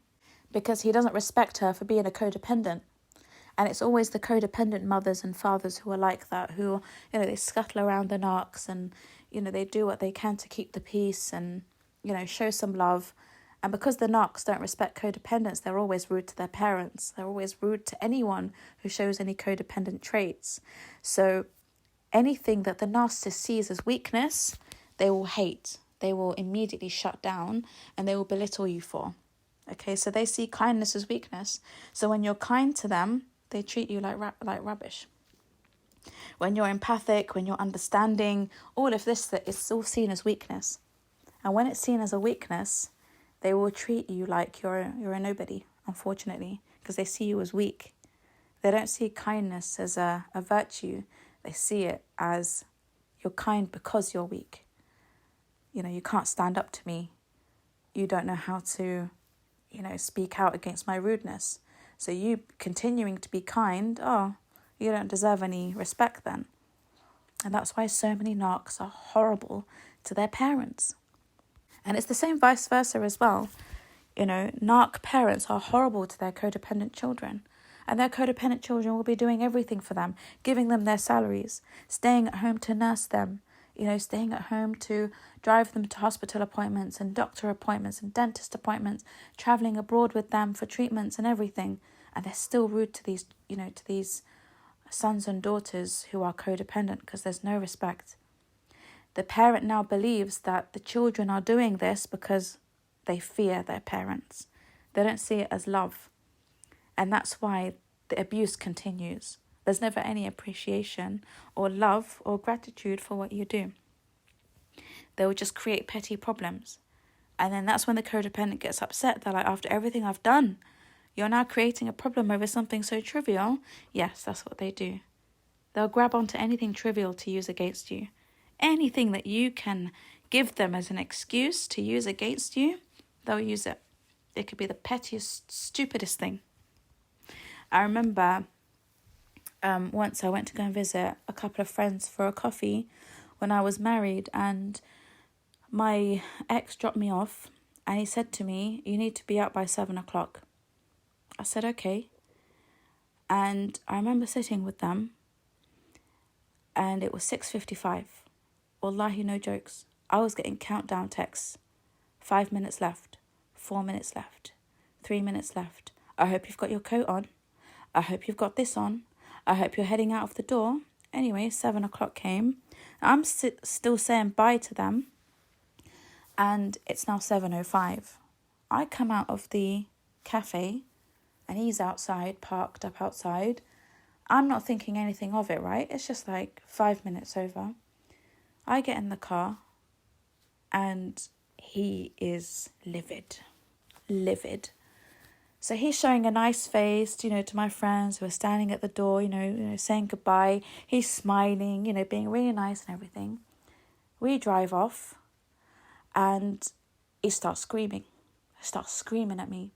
because he doesn't respect her for being a codependent. And it's always the codependent mothers and fathers who are like that, who, they scuttle around the narcs and, they do what they can to keep the peace and, show some love. And because the narcs don't respect codependence, they're always rude to their parents. They're always rude to anyone who shows any codependent traits. So anything that the narcissist sees as weakness, they will hate. They will immediately shut down and they will belittle you for. Okay, so they see kindness as weakness. So when you're kind to them, they treat you like rubbish. When you're empathic, when you're understanding, all of this, that is all seen as weakness. And when it's seen as a weakness, they will treat you like you're a nobody, unfortunately, because they see you as weak. They don't see kindness as a virtue. They see it as you're kind because you're weak. You can't stand up to me. You don't know how to, speak out against my rudeness. So you continuing to be kind, you don't deserve any respect then. And that's why so many narcs are horrible to their parents. And it's the same vice versa as well. Narc parents are horrible to their codependent children. And their codependent children will be doing everything for them, giving them their salaries, staying at home to nurse them, staying at home to drive them to hospital appointments and doctor appointments and dentist appointments, traveling abroad with them for treatments and everything. And they're still rude to these sons and daughters who are codependent because there's no respect. The parent now believes that the children are doing this because they fear their parents. They don't see it as love. And that's why the abuse continues. There's never any appreciation or love or gratitude for what you do. They will just create petty problems. And then that's when the codependent gets upset. They're like, after everything I've done, you're now creating a problem over something so trivial. Yes, that's what they do. They'll grab onto anything trivial to use against you. Anything that you can give them as an excuse to use against you, they'll use it. It could be the pettiest, stupidest thing. I remember once I went to go and visit a couple of friends for a coffee when I was married, and my ex dropped me off and he said to me, you need to be out by 7 o'clock. I said, okay. And I remember sitting with them and it was 6:55. Wallahi, no jokes. I was getting countdown texts. 5 minutes left, 4 minutes left, 3 minutes left. I hope you've got your coat on. I hope you've got this on. I hope you're heading out of the door. Anyway, 7 o'clock came. I'm still saying bye to them. And it's now 7:05. I come out of the cafe and he's outside, parked up outside. I'm not thinking anything of it, right? It's just like 5 minutes over. I get in the car and he is livid. So he's showing a nice face, to my friends who are standing at the door, saying goodbye. He's smiling, being really nice and everything. We drive off and he starts screaming. At me.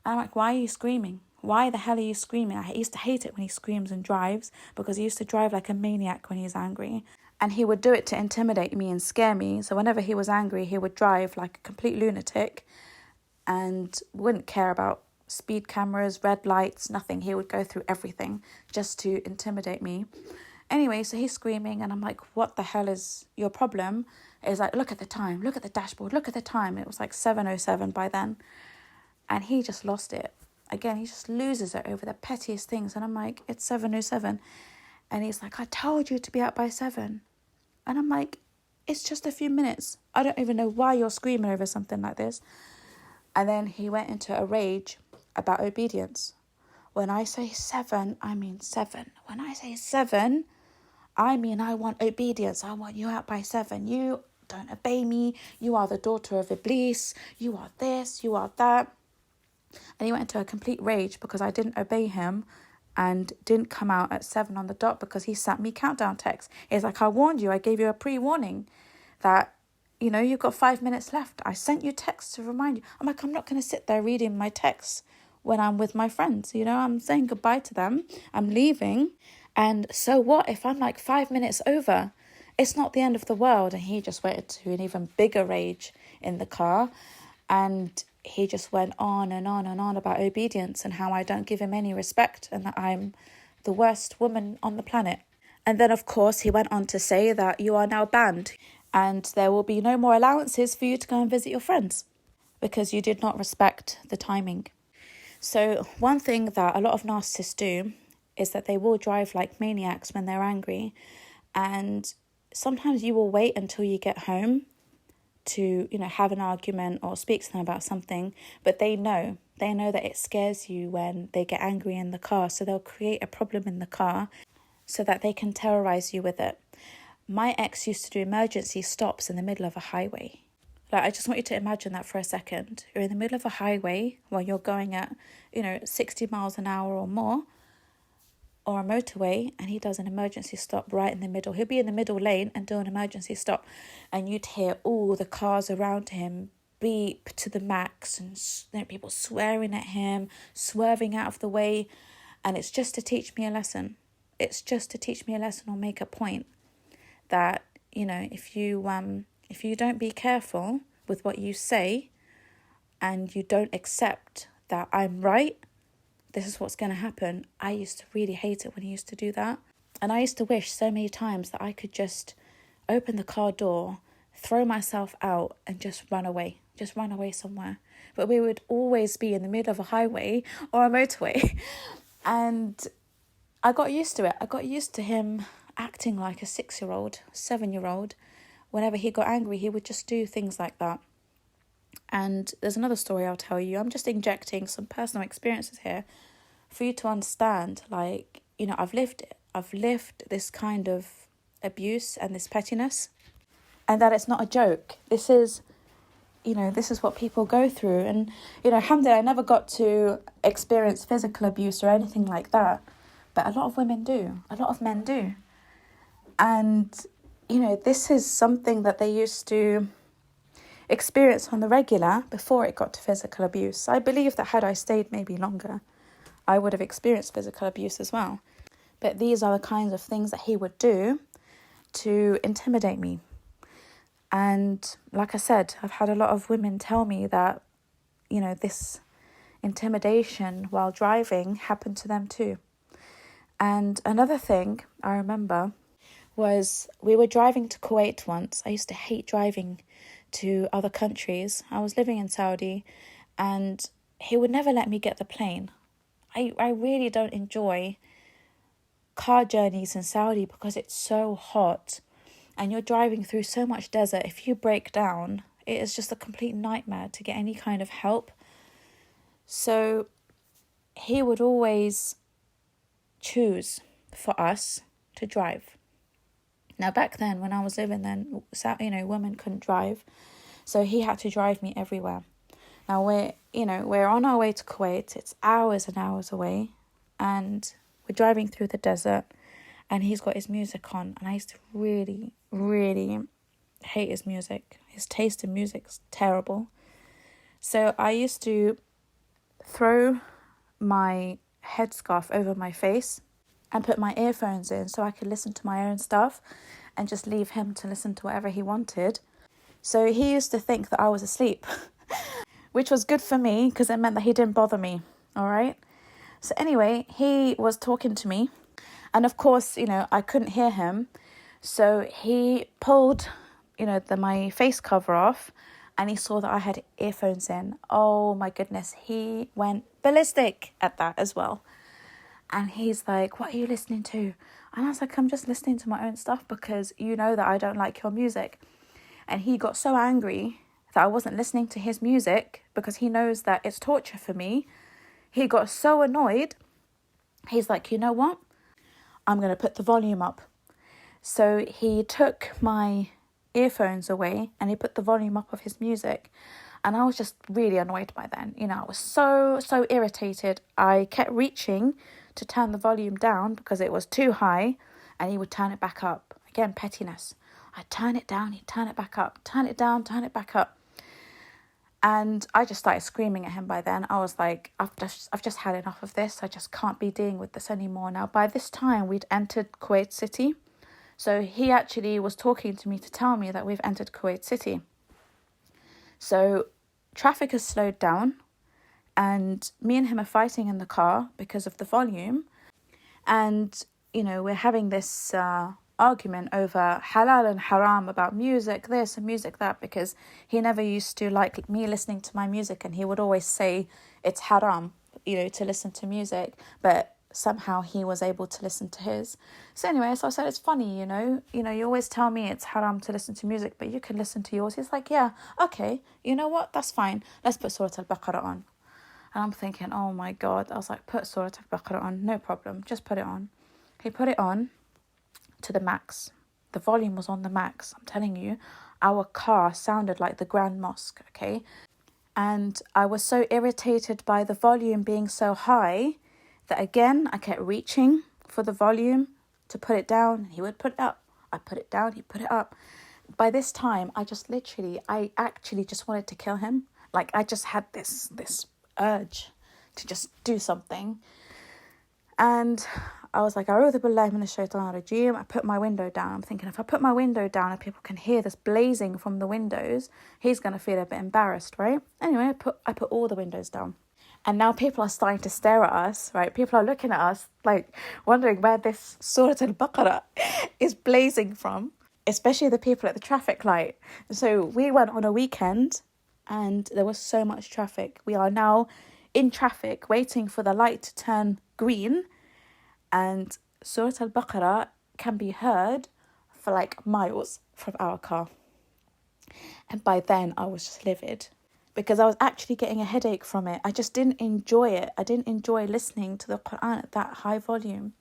And I'm like, why are you screaming? Why the hell are you screaming? I used to hate it when he screams and drives because he used to drive like a maniac when he's angry. And he would do it to intimidate me and scare me. So whenever he was angry, he would drive like a complete lunatic and wouldn't care about speed cameras, red lights, nothing. He would go through everything just to intimidate me. Anyway, so he's screaming and I'm like, what the hell is your problem? He's like, look at the time, look at the dashboard, look at the time. It was like 7:07 by then. And he just lost it. Again, he just loses it over the pettiest things. And I'm like, it's 7:07. And he's like, I told you to be out by 7. And I'm like, it's just a few minutes. I don't even know why you're screaming over something like this. And then he went into a rage about obedience. When I say 7, I mean 7. When I say 7, I mean I want obedience. I want you out by 7. You don't obey me. You are the daughter of Iblis. You are this, you are that. And he went into a complete rage because I didn't obey him and didn't come out at 7 on the dot because he sent me countdown texts. He's like, I warned you. I gave you a pre-warning that, you've got 5 minutes left. I sent you texts to remind you. I'm like, I'm not going to sit there reading my texts when I'm with my friends. I'm saying goodbye to them. I'm leaving. And so what if I'm like 5 minutes over? It's not the end of the world. And he just went into an even bigger rage in the car. And he just went on and on and on about obedience and how I don't give him any respect and that I'm the worst woman on the planet. And then, of course, he went on to say that you are now banned and there will be no more allowances for you to go and visit your friends because you did not respect the timing. So one thing that a lot of narcissists do is that they will drive like maniacs when they're angry. And sometimes you will wait until you get home to, have an argument or speak to them about something, but they know that it scares you when they get angry in the car. So they'll create a problem in the car so that they can terrorize you with it. My ex used to do emergency stops in the middle of a highway. Like, I just want you to imagine that for a second. You're in the middle of a highway while you're going at, 60 miles an hour or more, or a motorway, and he does an emergency stop right in the middle. He'll be in the middle lane and do an emergency stop, and you'd hear all the cars around him beep to the max, and people swearing at him, swerving out of the way, and it's just to teach me a lesson. It's just to teach me a lesson or make a point that, if you don't be careful with what you say and you don't accept that I'm right, this is what's going to happen. I used to really hate it when he used to do that. And I used to wish so many times that I could just open the car door, throw myself out and just run away somewhere. But we would always be in the middle of a highway or a motorway. And I got used to it. I got used to him acting like a 6-year-old, 7-year-old. Whenever he got angry, he would just do things like that. And there's another story I'll tell you. I'm just injecting some personal experiences here for you to understand, I've lived it. I've lived this kind of abuse and this pettiness, and that it's not a joke. This is what people go through. And, alhamdulillah, I never got to experience physical abuse or anything like that. But a lot of women do. A lot of men do. And, this is something that they used to experience on the regular before it got to physical abuse. I believe that had I stayed maybe longer, I would have experienced physical abuse as well. But these are the kinds of things that he would do to intimidate me. And like I said, I've had a lot of women tell me that, this intimidation while driving happened to them too. And another thing I remember was we were driving to Kuwait once. I used to hate driving to other countries. I was living in Saudi, and he would never let me get the plane. I really don't enjoy car journeys in Saudi because it's so hot and you're driving through so much desert. If you break down, it is just a complete nightmare to get any kind of help. So he would always choose for us to drive. Now, back then, when I was living then, women couldn't drive. So he had to drive me everywhere. Now, we're on our way to Kuwait. It's hours and hours away. And we're driving through the desert. And he's got his music on. And I used to really, really hate his music. His taste in music's terrible. So I used to throw my headscarf over my face and put my earphones in so I could listen to my own stuff and just leave him to listen to whatever he wanted. So he used to think that I was asleep, which was good for me because it meant that he didn't bother me, all right? So anyway, he was talking to me, and of course, I couldn't hear him. So he pulled, my face cover off, and he saw that I had earphones in. Oh my goodness, he went ballistic at that as well. And he's like, "What are you listening to?" And I was like, "I'm just listening to my own stuff because you know that I don't like your music." And he got so angry that I wasn't listening to his music because he knows that it's torture for me. He got so annoyed. He's like, "You know what? I'm going to put the volume up." So he took my earphones away and he put the volume up of his music. And I was just really annoyed by then. I was so irritated. I kept reaching to turn the volume down because it was too high, and he would turn it back up. Again, pettiness. I'd turn it down, he'd turn it back up, turn it down, turn it back up. And I just started screaming at him by then. I was like, I've just had enough of this. I just can't be dealing with this anymore. Now, by this time, we'd entered Kuwait City. So he actually was talking to me to tell me that we've entered Kuwait City. So traffic has slowed down, and me and him are fighting in the car because of the volume. And, we're having this argument over halal and haram, about music this and music that, because he never used to like me listening to my music, and he would always say it's haram, to listen to music, but somehow he was able to listen to his. So anyway, so I said, it's funny, you always tell me it's haram to listen to music, but you can listen to yours. He's like, yeah, okay, you know what, that's fine, let's put Surah Al-Baqarah on. And I'm thinking, oh my God. I was like, put Surah Al-Baqarah on, no problem, just put it on. He put it on to the max. The volume was on the max. I'm telling you, our car sounded like the Grand Mosque, okay? And I was so irritated by the volume being so high that, again, I kept reaching for the volume to put it down. He would put it up. I put it down. He put it up. By this time, I actually just wanted to kill him. Like, I just had this urge to just do something. And I was like, A'udhu billahi minash shaitanir rajeem. I put my window down. I'm thinking, if I put my window down and people can hear this blazing from the windows, he's going to feel a bit embarrassed, right? Anyway, I put all the windows down. And now people are starting to stare at us, right? People are looking at us, like, wondering where this Surah Al-Baqarah is blazing from, especially the people at the traffic light. So we went on a weekend and there was so much traffic. We are now in traffic waiting for the light to turn green, and Surah Al-Baqarah can be heard for like miles from our car. And by then I was just livid because I was actually getting a headache from it. I just didn't enjoy it. I didn't enjoy listening to the Quran at that high volume.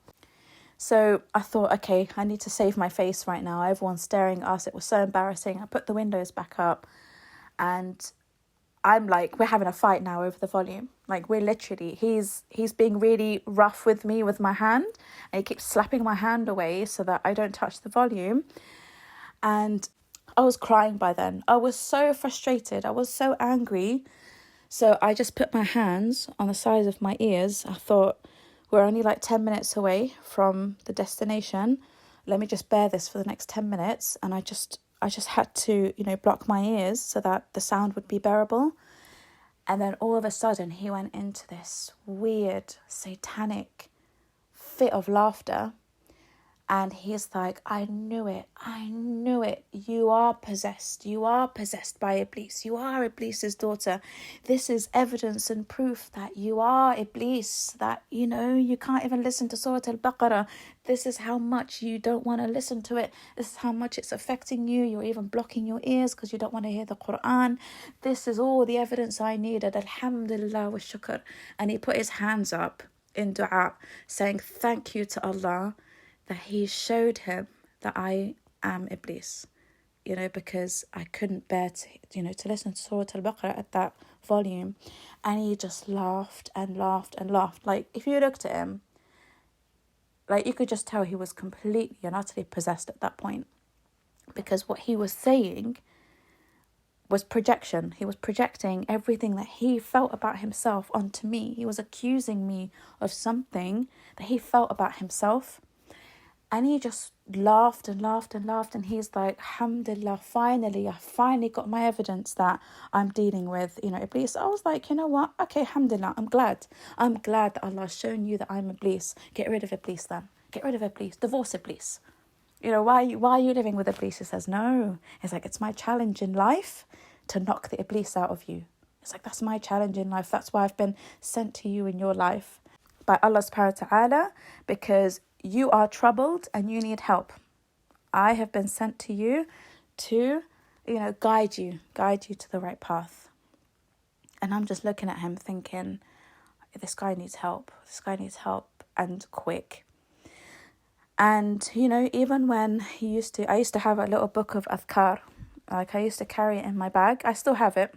So I thought, okay, I need to save my face right now. Everyone's staring at us. It was so embarrassing. I put the windows back up and I'm like, we're having a fight now over the volume. Like, we're literally, he's being really rough with me with my hand, and he keeps slapping my hand away so that I don't touch the volume. And I was crying by then. I was so frustrated. I was so angry. So I just put my hands on the sides of my ears. I thought, we're only like 10 minutes away from the destination. Let me just bear this for the next 10 minutes. And I just had to, block my ears so that the sound would be bearable. And then all of a sudden he went into this weird satanic fit of laughter. And he's like, I knew it. You are possessed. You are possessed by Iblis. You are Iblis's daughter. This is evidence and proof that you are Iblis, that, you can't even listen to Surah Al-Baqarah. This is how much you don't want to listen to it. This is how much it's affecting you. You're even blocking your ears because you don't want to hear the Quran. This is all the evidence I needed. Alhamdulillah wa shukr. And he put his hands up in dua, saying, thank you to Allah that he showed him that I am Iblis, because I couldn't bear to listen to Surah Al-Baqarah at that volume. And he just laughed and laughed and laughed. Like, if you looked at him, like, you could just tell he was completely and utterly possessed at that point, because what he was saying was projection. He was projecting everything that he felt about himself onto me. He was accusing me of something that he felt about himself. And he just laughed and laughed and laughed. And he's like, alhamdulillah, I finally got my evidence that I'm dealing with, Iblis. I was like, you know what? Okay, alhamdulillah, I'm glad that Allah has shown you that I'm Iblis. Get rid of Iblis then. Get rid of Iblis. Divorce Iblis. Why are you living with Iblis? He says, no. It's like, it's my challenge in life to knock the Iblis out of you. It's like, that's my challenge in life. That's why I've been sent to you in your life by Allah subhanahu wa ta'ala, because you are troubled and you need help. I have been sent to you to, guide you to the right path. And I'm just looking at him thinking, this guy needs help, and quick. And, even when I used to have a little book of adhkar, like I used to carry it in my bag. I still have it.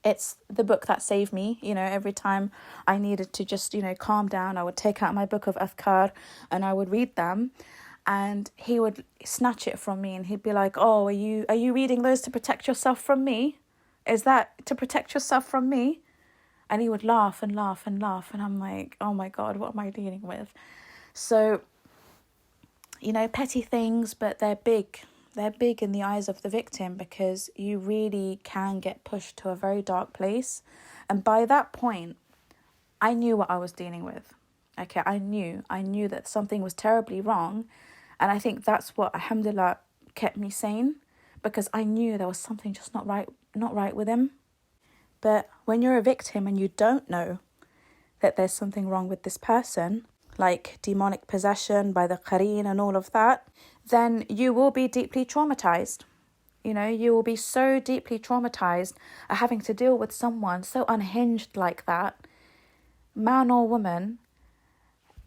It's the book that saved me. Every time I needed to just, calm down, I would take out my book of adhkar and I would read them. And he would snatch it from me and he'd be like, oh, are you reading those to protect yourself from me? Is that to protect yourself from me? And he would laugh and laugh and laugh. And I'm like, oh my God, what am I dealing with? So, petty things, but they're big. They're big in the eyes of the victim, because you really can get pushed to a very dark place. And by that point, I knew what I was dealing with. Okay, I knew that something was terribly wrong. And I think that's what, alhamdulillah, kept me sane, because I knew there was something just not right with him. But when you're a victim and you don't know that there's something wrong with this person, like demonic possession by the qareen and all of that, then you will be deeply traumatized. You will be so deeply traumatized at having to deal with someone so unhinged like that, man or woman,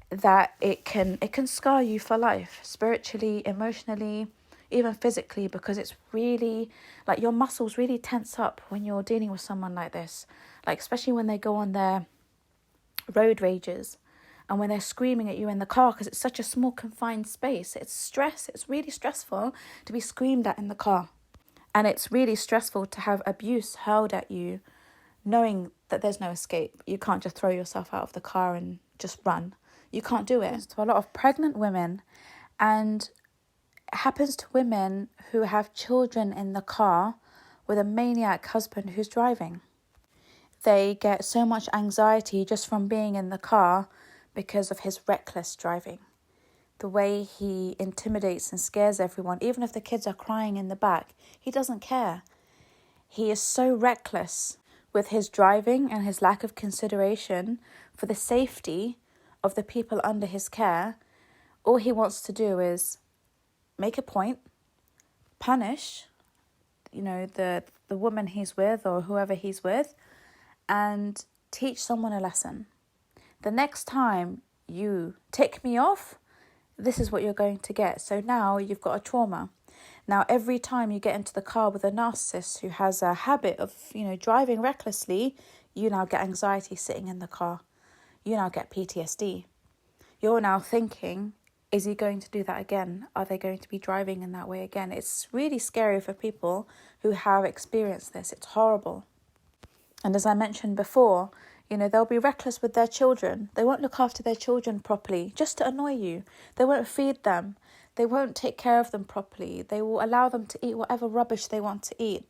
that it can scar you for life, spiritually, emotionally, even physically, because it's really, like, your muscles really tense up when you're dealing with someone like this. Like, especially when they go on their road rages and when they're screaming at you in the car, because it's such a small confined space. It's really stressful to be screamed at in the car. And it's really stressful to have abuse hurled at you, knowing that there's no escape. You can't just throw yourself out of the car and just run. You can't do it. To a lot of pregnant women, and it happens to women who have children in the car with a maniac husband who's driving. They get so much anxiety just from being in the car because of his reckless driving. The way he intimidates and scares everyone, even if the kids are crying in the back, he doesn't care. He is so reckless with his driving and his lack of consideration for the safety of the people under his care. All he wants to do is make a point, punish, the woman he's with or whoever he's with, and teach someone a lesson. The next time you tick me off, this is what you're going to get. So now you've got a trauma. Now, every time you get into the car with a narcissist who has a habit of, driving recklessly, you now get anxiety sitting in the car. You now get PTSD. You're now thinking, is he going to do that again? Are they going to be driving in that way again? It's really scary for people who have experienced this. It's horrible. And as I mentioned before, they'll be reckless with their children. They won't look after their children properly just to annoy you. They won't feed them. They won't take care of them properly. They will allow them to eat whatever rubbish they want to eat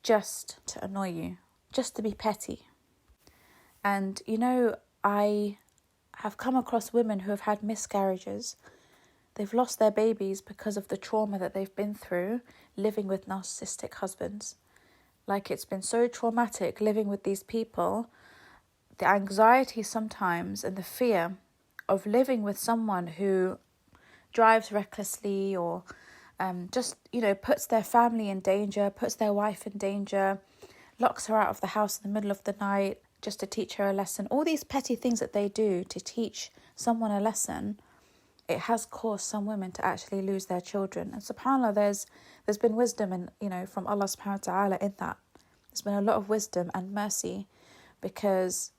just to annoy you, just to be petty. And, I have come across women who have had miscarriages. They've lost their babies because of the trauma that they've been through living with narcissistic husbands. Like, it's been so traumatic living with these people. The anxiety sometimes and the fear of living with someone who drives recklessly or puts their family in danger, puts their wife in danger, locks her out of the house in the middle of the night just to teach her a lesson. All these petty things that they do to teach someone a lesson, it has caused some women to actually lose their children. And subhanAllah, there's been wisdom from Allah subhanahu wa ta'ala in that. There's been a lot of wisdom and mercy, because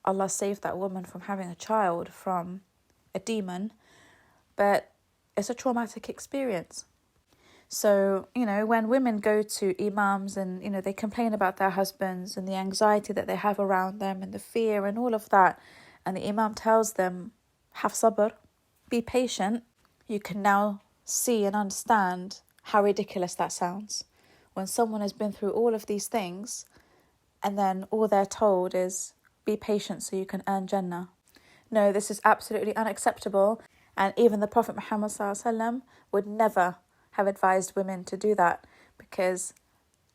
Allah saved that woman from having a child from a demon, but it's a traumatic experience. So, when women go to imams and, they complain about their husbands and the anxiety that they have around them and the fear and all of that, and the imam tells them, have sabr, be patient, you can now see and understand how ridiculous that sounds. When someone has been through all of these things and then all they're told is, be patient so you can earn Jannah. No, this is absolutely unacceptable. And even the Prophet Muhammad ﷺ would never have advised women to do that, because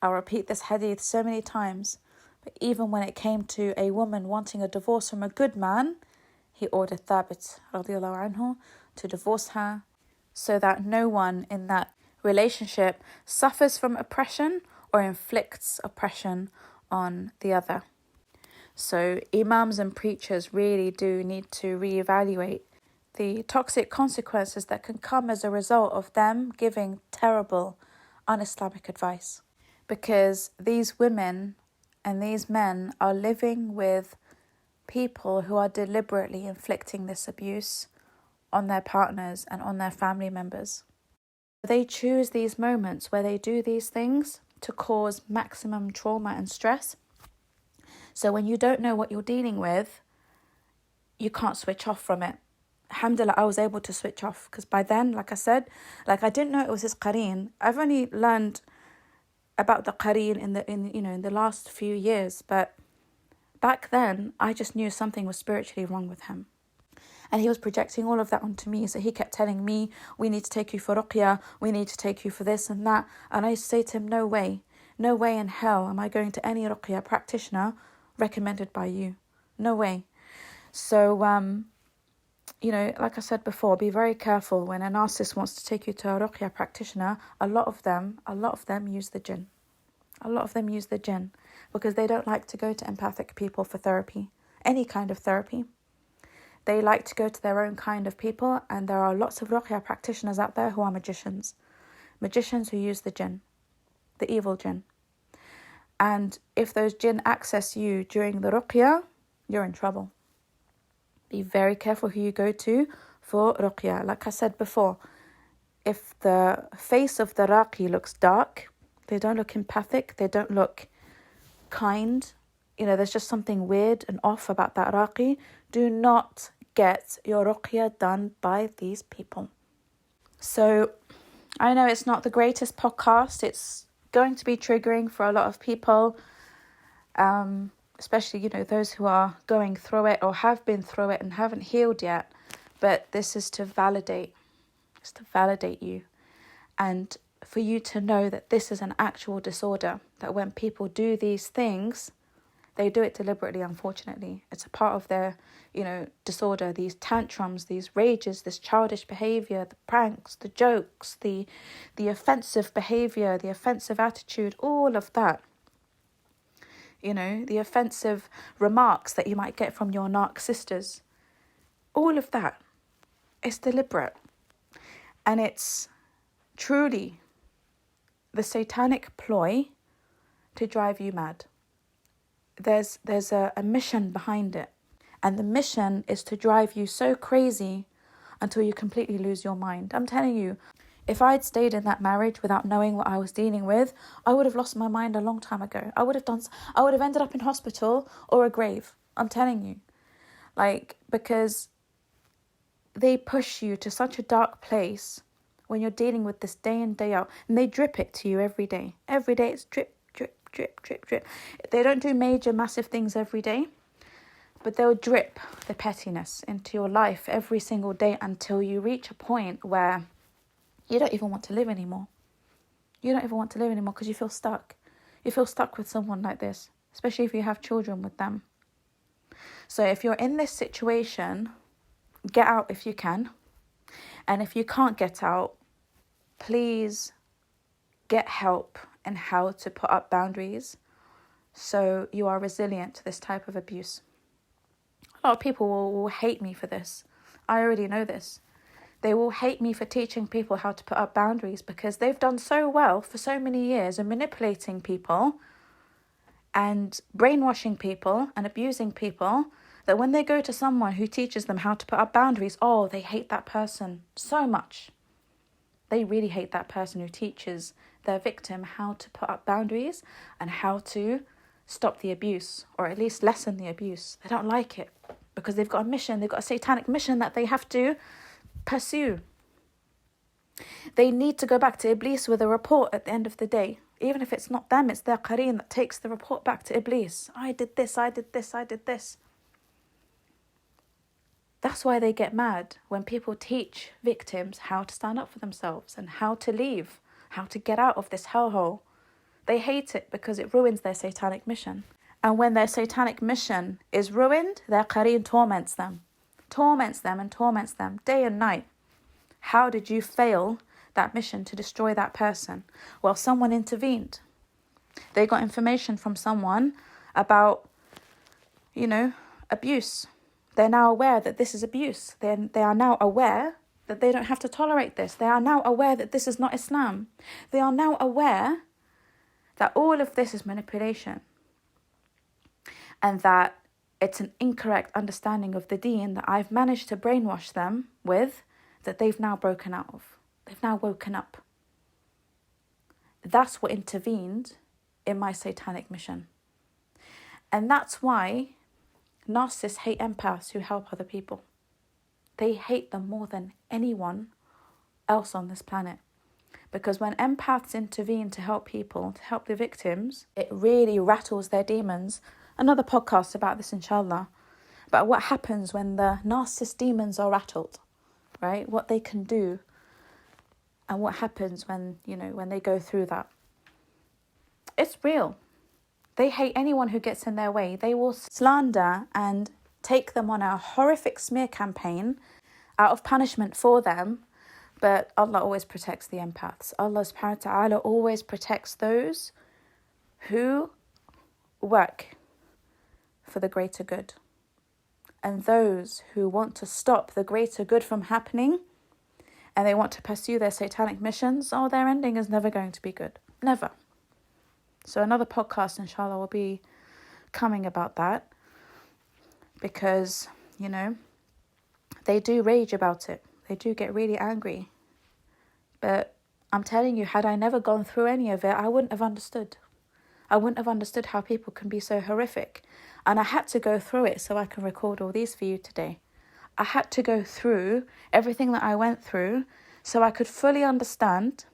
I'll repeat this hadith so many times, but even when it came to a woman wanting a divorce from a good man, he ordered Thabit radiallahu anhu to divorce her so that no one in that relationship suffers from oppression or inflicts oppression on the other. So imams and preachers really do need to reevaluate the toxic consequences that can come as a result of them giving terrible, un-Islamic advice. Because these women and these men are living with people who are deliberately inflicting this abuse on their partners and on their family members. They choose these moments where they do these things to cause maximum trauma and stress. So when you don't know what you're dealing with, you can't switch off from it. Alhamdulillah, I was able to switch off, because by then, like I said, I didn't know it was his qareen. I've only learned about the qareen in the last few years, but back then I just knew something was spiritually wrong with him. And he was projecting all of that onto me. So he kept telling me, we need to take you for ruqya, we need to take you for this and that. And I used to say to him, no way in hell am I going to any ruqya practitioner recommended by you. No way. So, like I said before, be very careful when a narcissist wants to take you to a ruqya practitioner. A lot of them use the jinn. A lot of them use the jinn because they don't like to go to empathic people for therapy, any kind of therapy. They like to go to their own kind of people, and there are lots of ruqya practitioners out there who are magicians. magicians who use the jinn, the evil jinn. And if those jinn access you during the ruqya, you're in trouble. Be very careful who you go to for ruqya. Like I said before, if the face of the raqi looks dark, they don't look empathic, they don't look kind, there's just something weird and off about that raqi, do not get your ruqya done by these people. So I know it's not the greatest podcast. It's going to be triggering for a lot of people, especially, those who are going through it or have been through it and haven't healed yet. But this is to validate. It's to validate you. And for you to know that this is an actual disorder. That when people do these things, they do it deliberately, unfortunately. It's a part of their, disorder. These tantrums, these rages, this childish behaviour, the pranks, the jokes, the offensive behaviour, the offensive attitude, all of that. The offensive remarks that you might get from your narc sisters. All of that. It's deliberate. And it's truly the satanic ploy to drive you mad. There's a mission behind it. And the mission is to drive you so crazy until you completely lose your mind. I'm telling you, if I'd stayed in that marriage without knowing what I was dealing with, I would have lost my mind a long time ago. I would have ended up in hospital or a grave. I'm telling you. Because they push you to such a dark place when you're dealing with this day in, day out. And they drip it to you every day. Every day it's drip, drip, drip, drip, drip. They don't do major, massive things every day. But they'll drip the pettiness into your life every single day until you reach a point where you don't even want to live anymore. You don't even want to live anymore because you feel stuck. You feel stuck with someone like this, especially if you have children with them. So if you're in this situation, get out if you can. And if you can't get out, please get help in how to put up boundaries so you are resilient to this type of abuse. A lot of people will hate me for this. I already know this. They will hate me for teaching people how to put up boundaries because they've done so well for so many years in manipulating people and brainwashing people and abusing people that when they go to someone who teaches them how to put up boundaries, they hate that person so much. They really hate that person who teaches their victim how to put up boundaries and how to stop the abuse or at least lessen the abuse. They don't like it because they've got a mission. They've got a satanic mission that they have to pursue. They need to go back to Iblis with a report at the end of the day. Even if it's not them, it's their qareen that takes the report back to Iblis. I did this, I did this, I did this. That's why they get mad when people teach victims how to stand up for themselves and how to leave, how to get out of this hellhole. They hate it because it ruins their satanic mission. And when their satanic mission is ruined, their qareen torments them day and night. How did you fail that mission to destroy that person? Well, someone intervened. They got information from someone about, abuse. They're now aware that this is abuse. They are now aware that they don't have to tolerate this. They are now aware that this is not Islam. They are now aware that all of this is manipulation and that it's an incorrect understanding of the deen that I've managed to brainwash them with, that they've now broken out of. They've now woken up. That's what intervened in my satanic mission. And that's why narcissists hate empaths who help other people. They hate them more than anyone else on this planet. Because when empaths intervene to help people, to help the victims, it really rattles their demons. Another podcast about this, inshallah. But what happens when the narcissist demons are rattled, right? What they can do and what happens when they go through that. It's real. They hate anyone who gets in their way. They will slander and take them on a horrific smear campaign out of punishment for them. But Allah always protects the empaths. Allah subhanahu wa ta'ala always protects those who work for the greater good. And those who want to stop the greater good from happening and they want to pursue their satanic missions, their ending is never going to be good. Never. So another podcast, inshallah, will be coming about that, because, they do rage about it. They do get really angry. But I'm telling you, had I never gone through any of it, I wouldn't have understood. I wouldn't have understood how people can be so horrific. And I had to go through it so I can record all these for you today. I had to go through everything that I went through so I could fully understand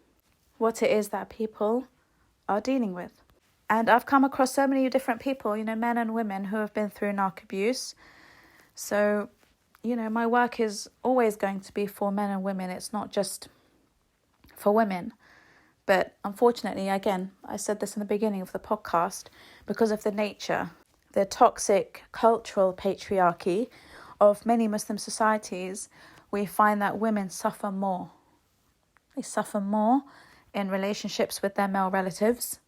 what it is that people are dealing with. And I've come across so many different people, men and women who have been through narc abuse. So, my work is always going to be for men and women. It's not just for women. But unfortunately, again, I said this in the beginning of the podcast, because of the nature, the toxic cultural patriarchy of many Muslim societies, we find that women suffer more. They suffer more in relationships with their male relatives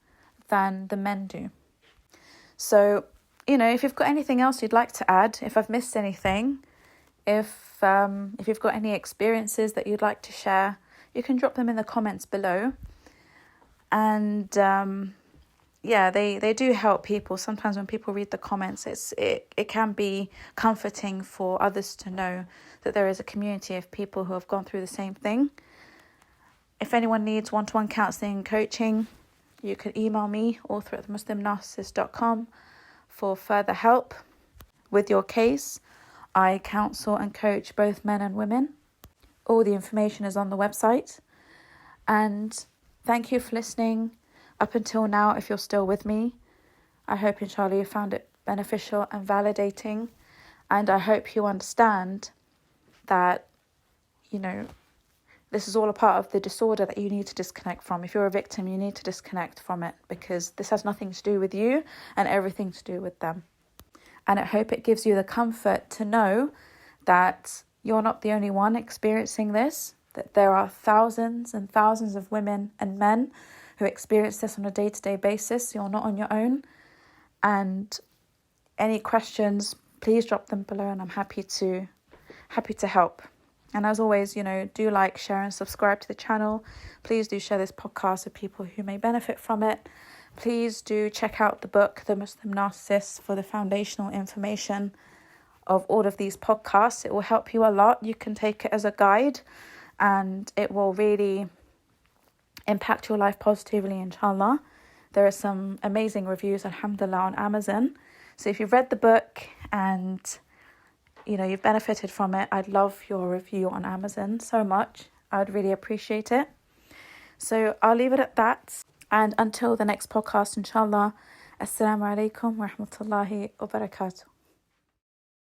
than the men do. So, if you've got anything else you'd like to add, if I've missed anything, if you've got any experiences that you'd like to share, you can drop them in the comments below. And they do help people. Sometimes when people read the comments, it can be comforting for others to know that there is a community of people who have gone through the same thing. If anyone needs one-to-one counselling and coaching, you can email me, author@themuslimnarcissist.com, for further help with your case. I counsel and coach both men and women. All the information is on the website. And thank you for listening up until now, if you're still with me. I hope, inshallah, you found it beneficial and validating. And I hope you understand that, this is all a part of the disorder that you need to disconnect from. If you're a victim, you need to disconnect from it, because this has nothing to do with you and everything to do with them. And I hope it gives you the comfort to know that you're not the only one experiencing this, that there are thousands and thousands of women and men who experience this on a day-to-day basis. You're not on your own. And any questions, please drop them below, and I'm happy to help. And as always, do like, share and subscribe to the channel. Please do share this podcast with people who may benefit from it. Please do check out the book, The Muslim Narcissist, for the foundational information of all of these podcasts. It will help you a lot. You can take it as a guide, and it will really impact your life positively, inshallah. There are some amazing reviews, alhamdulillah, on Amazon. So if you've read the book and you've benefited from it, I'd love your review on Amazon so much. I'd really appreciate it. So I'll leave it at that. And until the next podcast, inshallah, assalamu alaikum wa rahmatullahi wa barakatuh.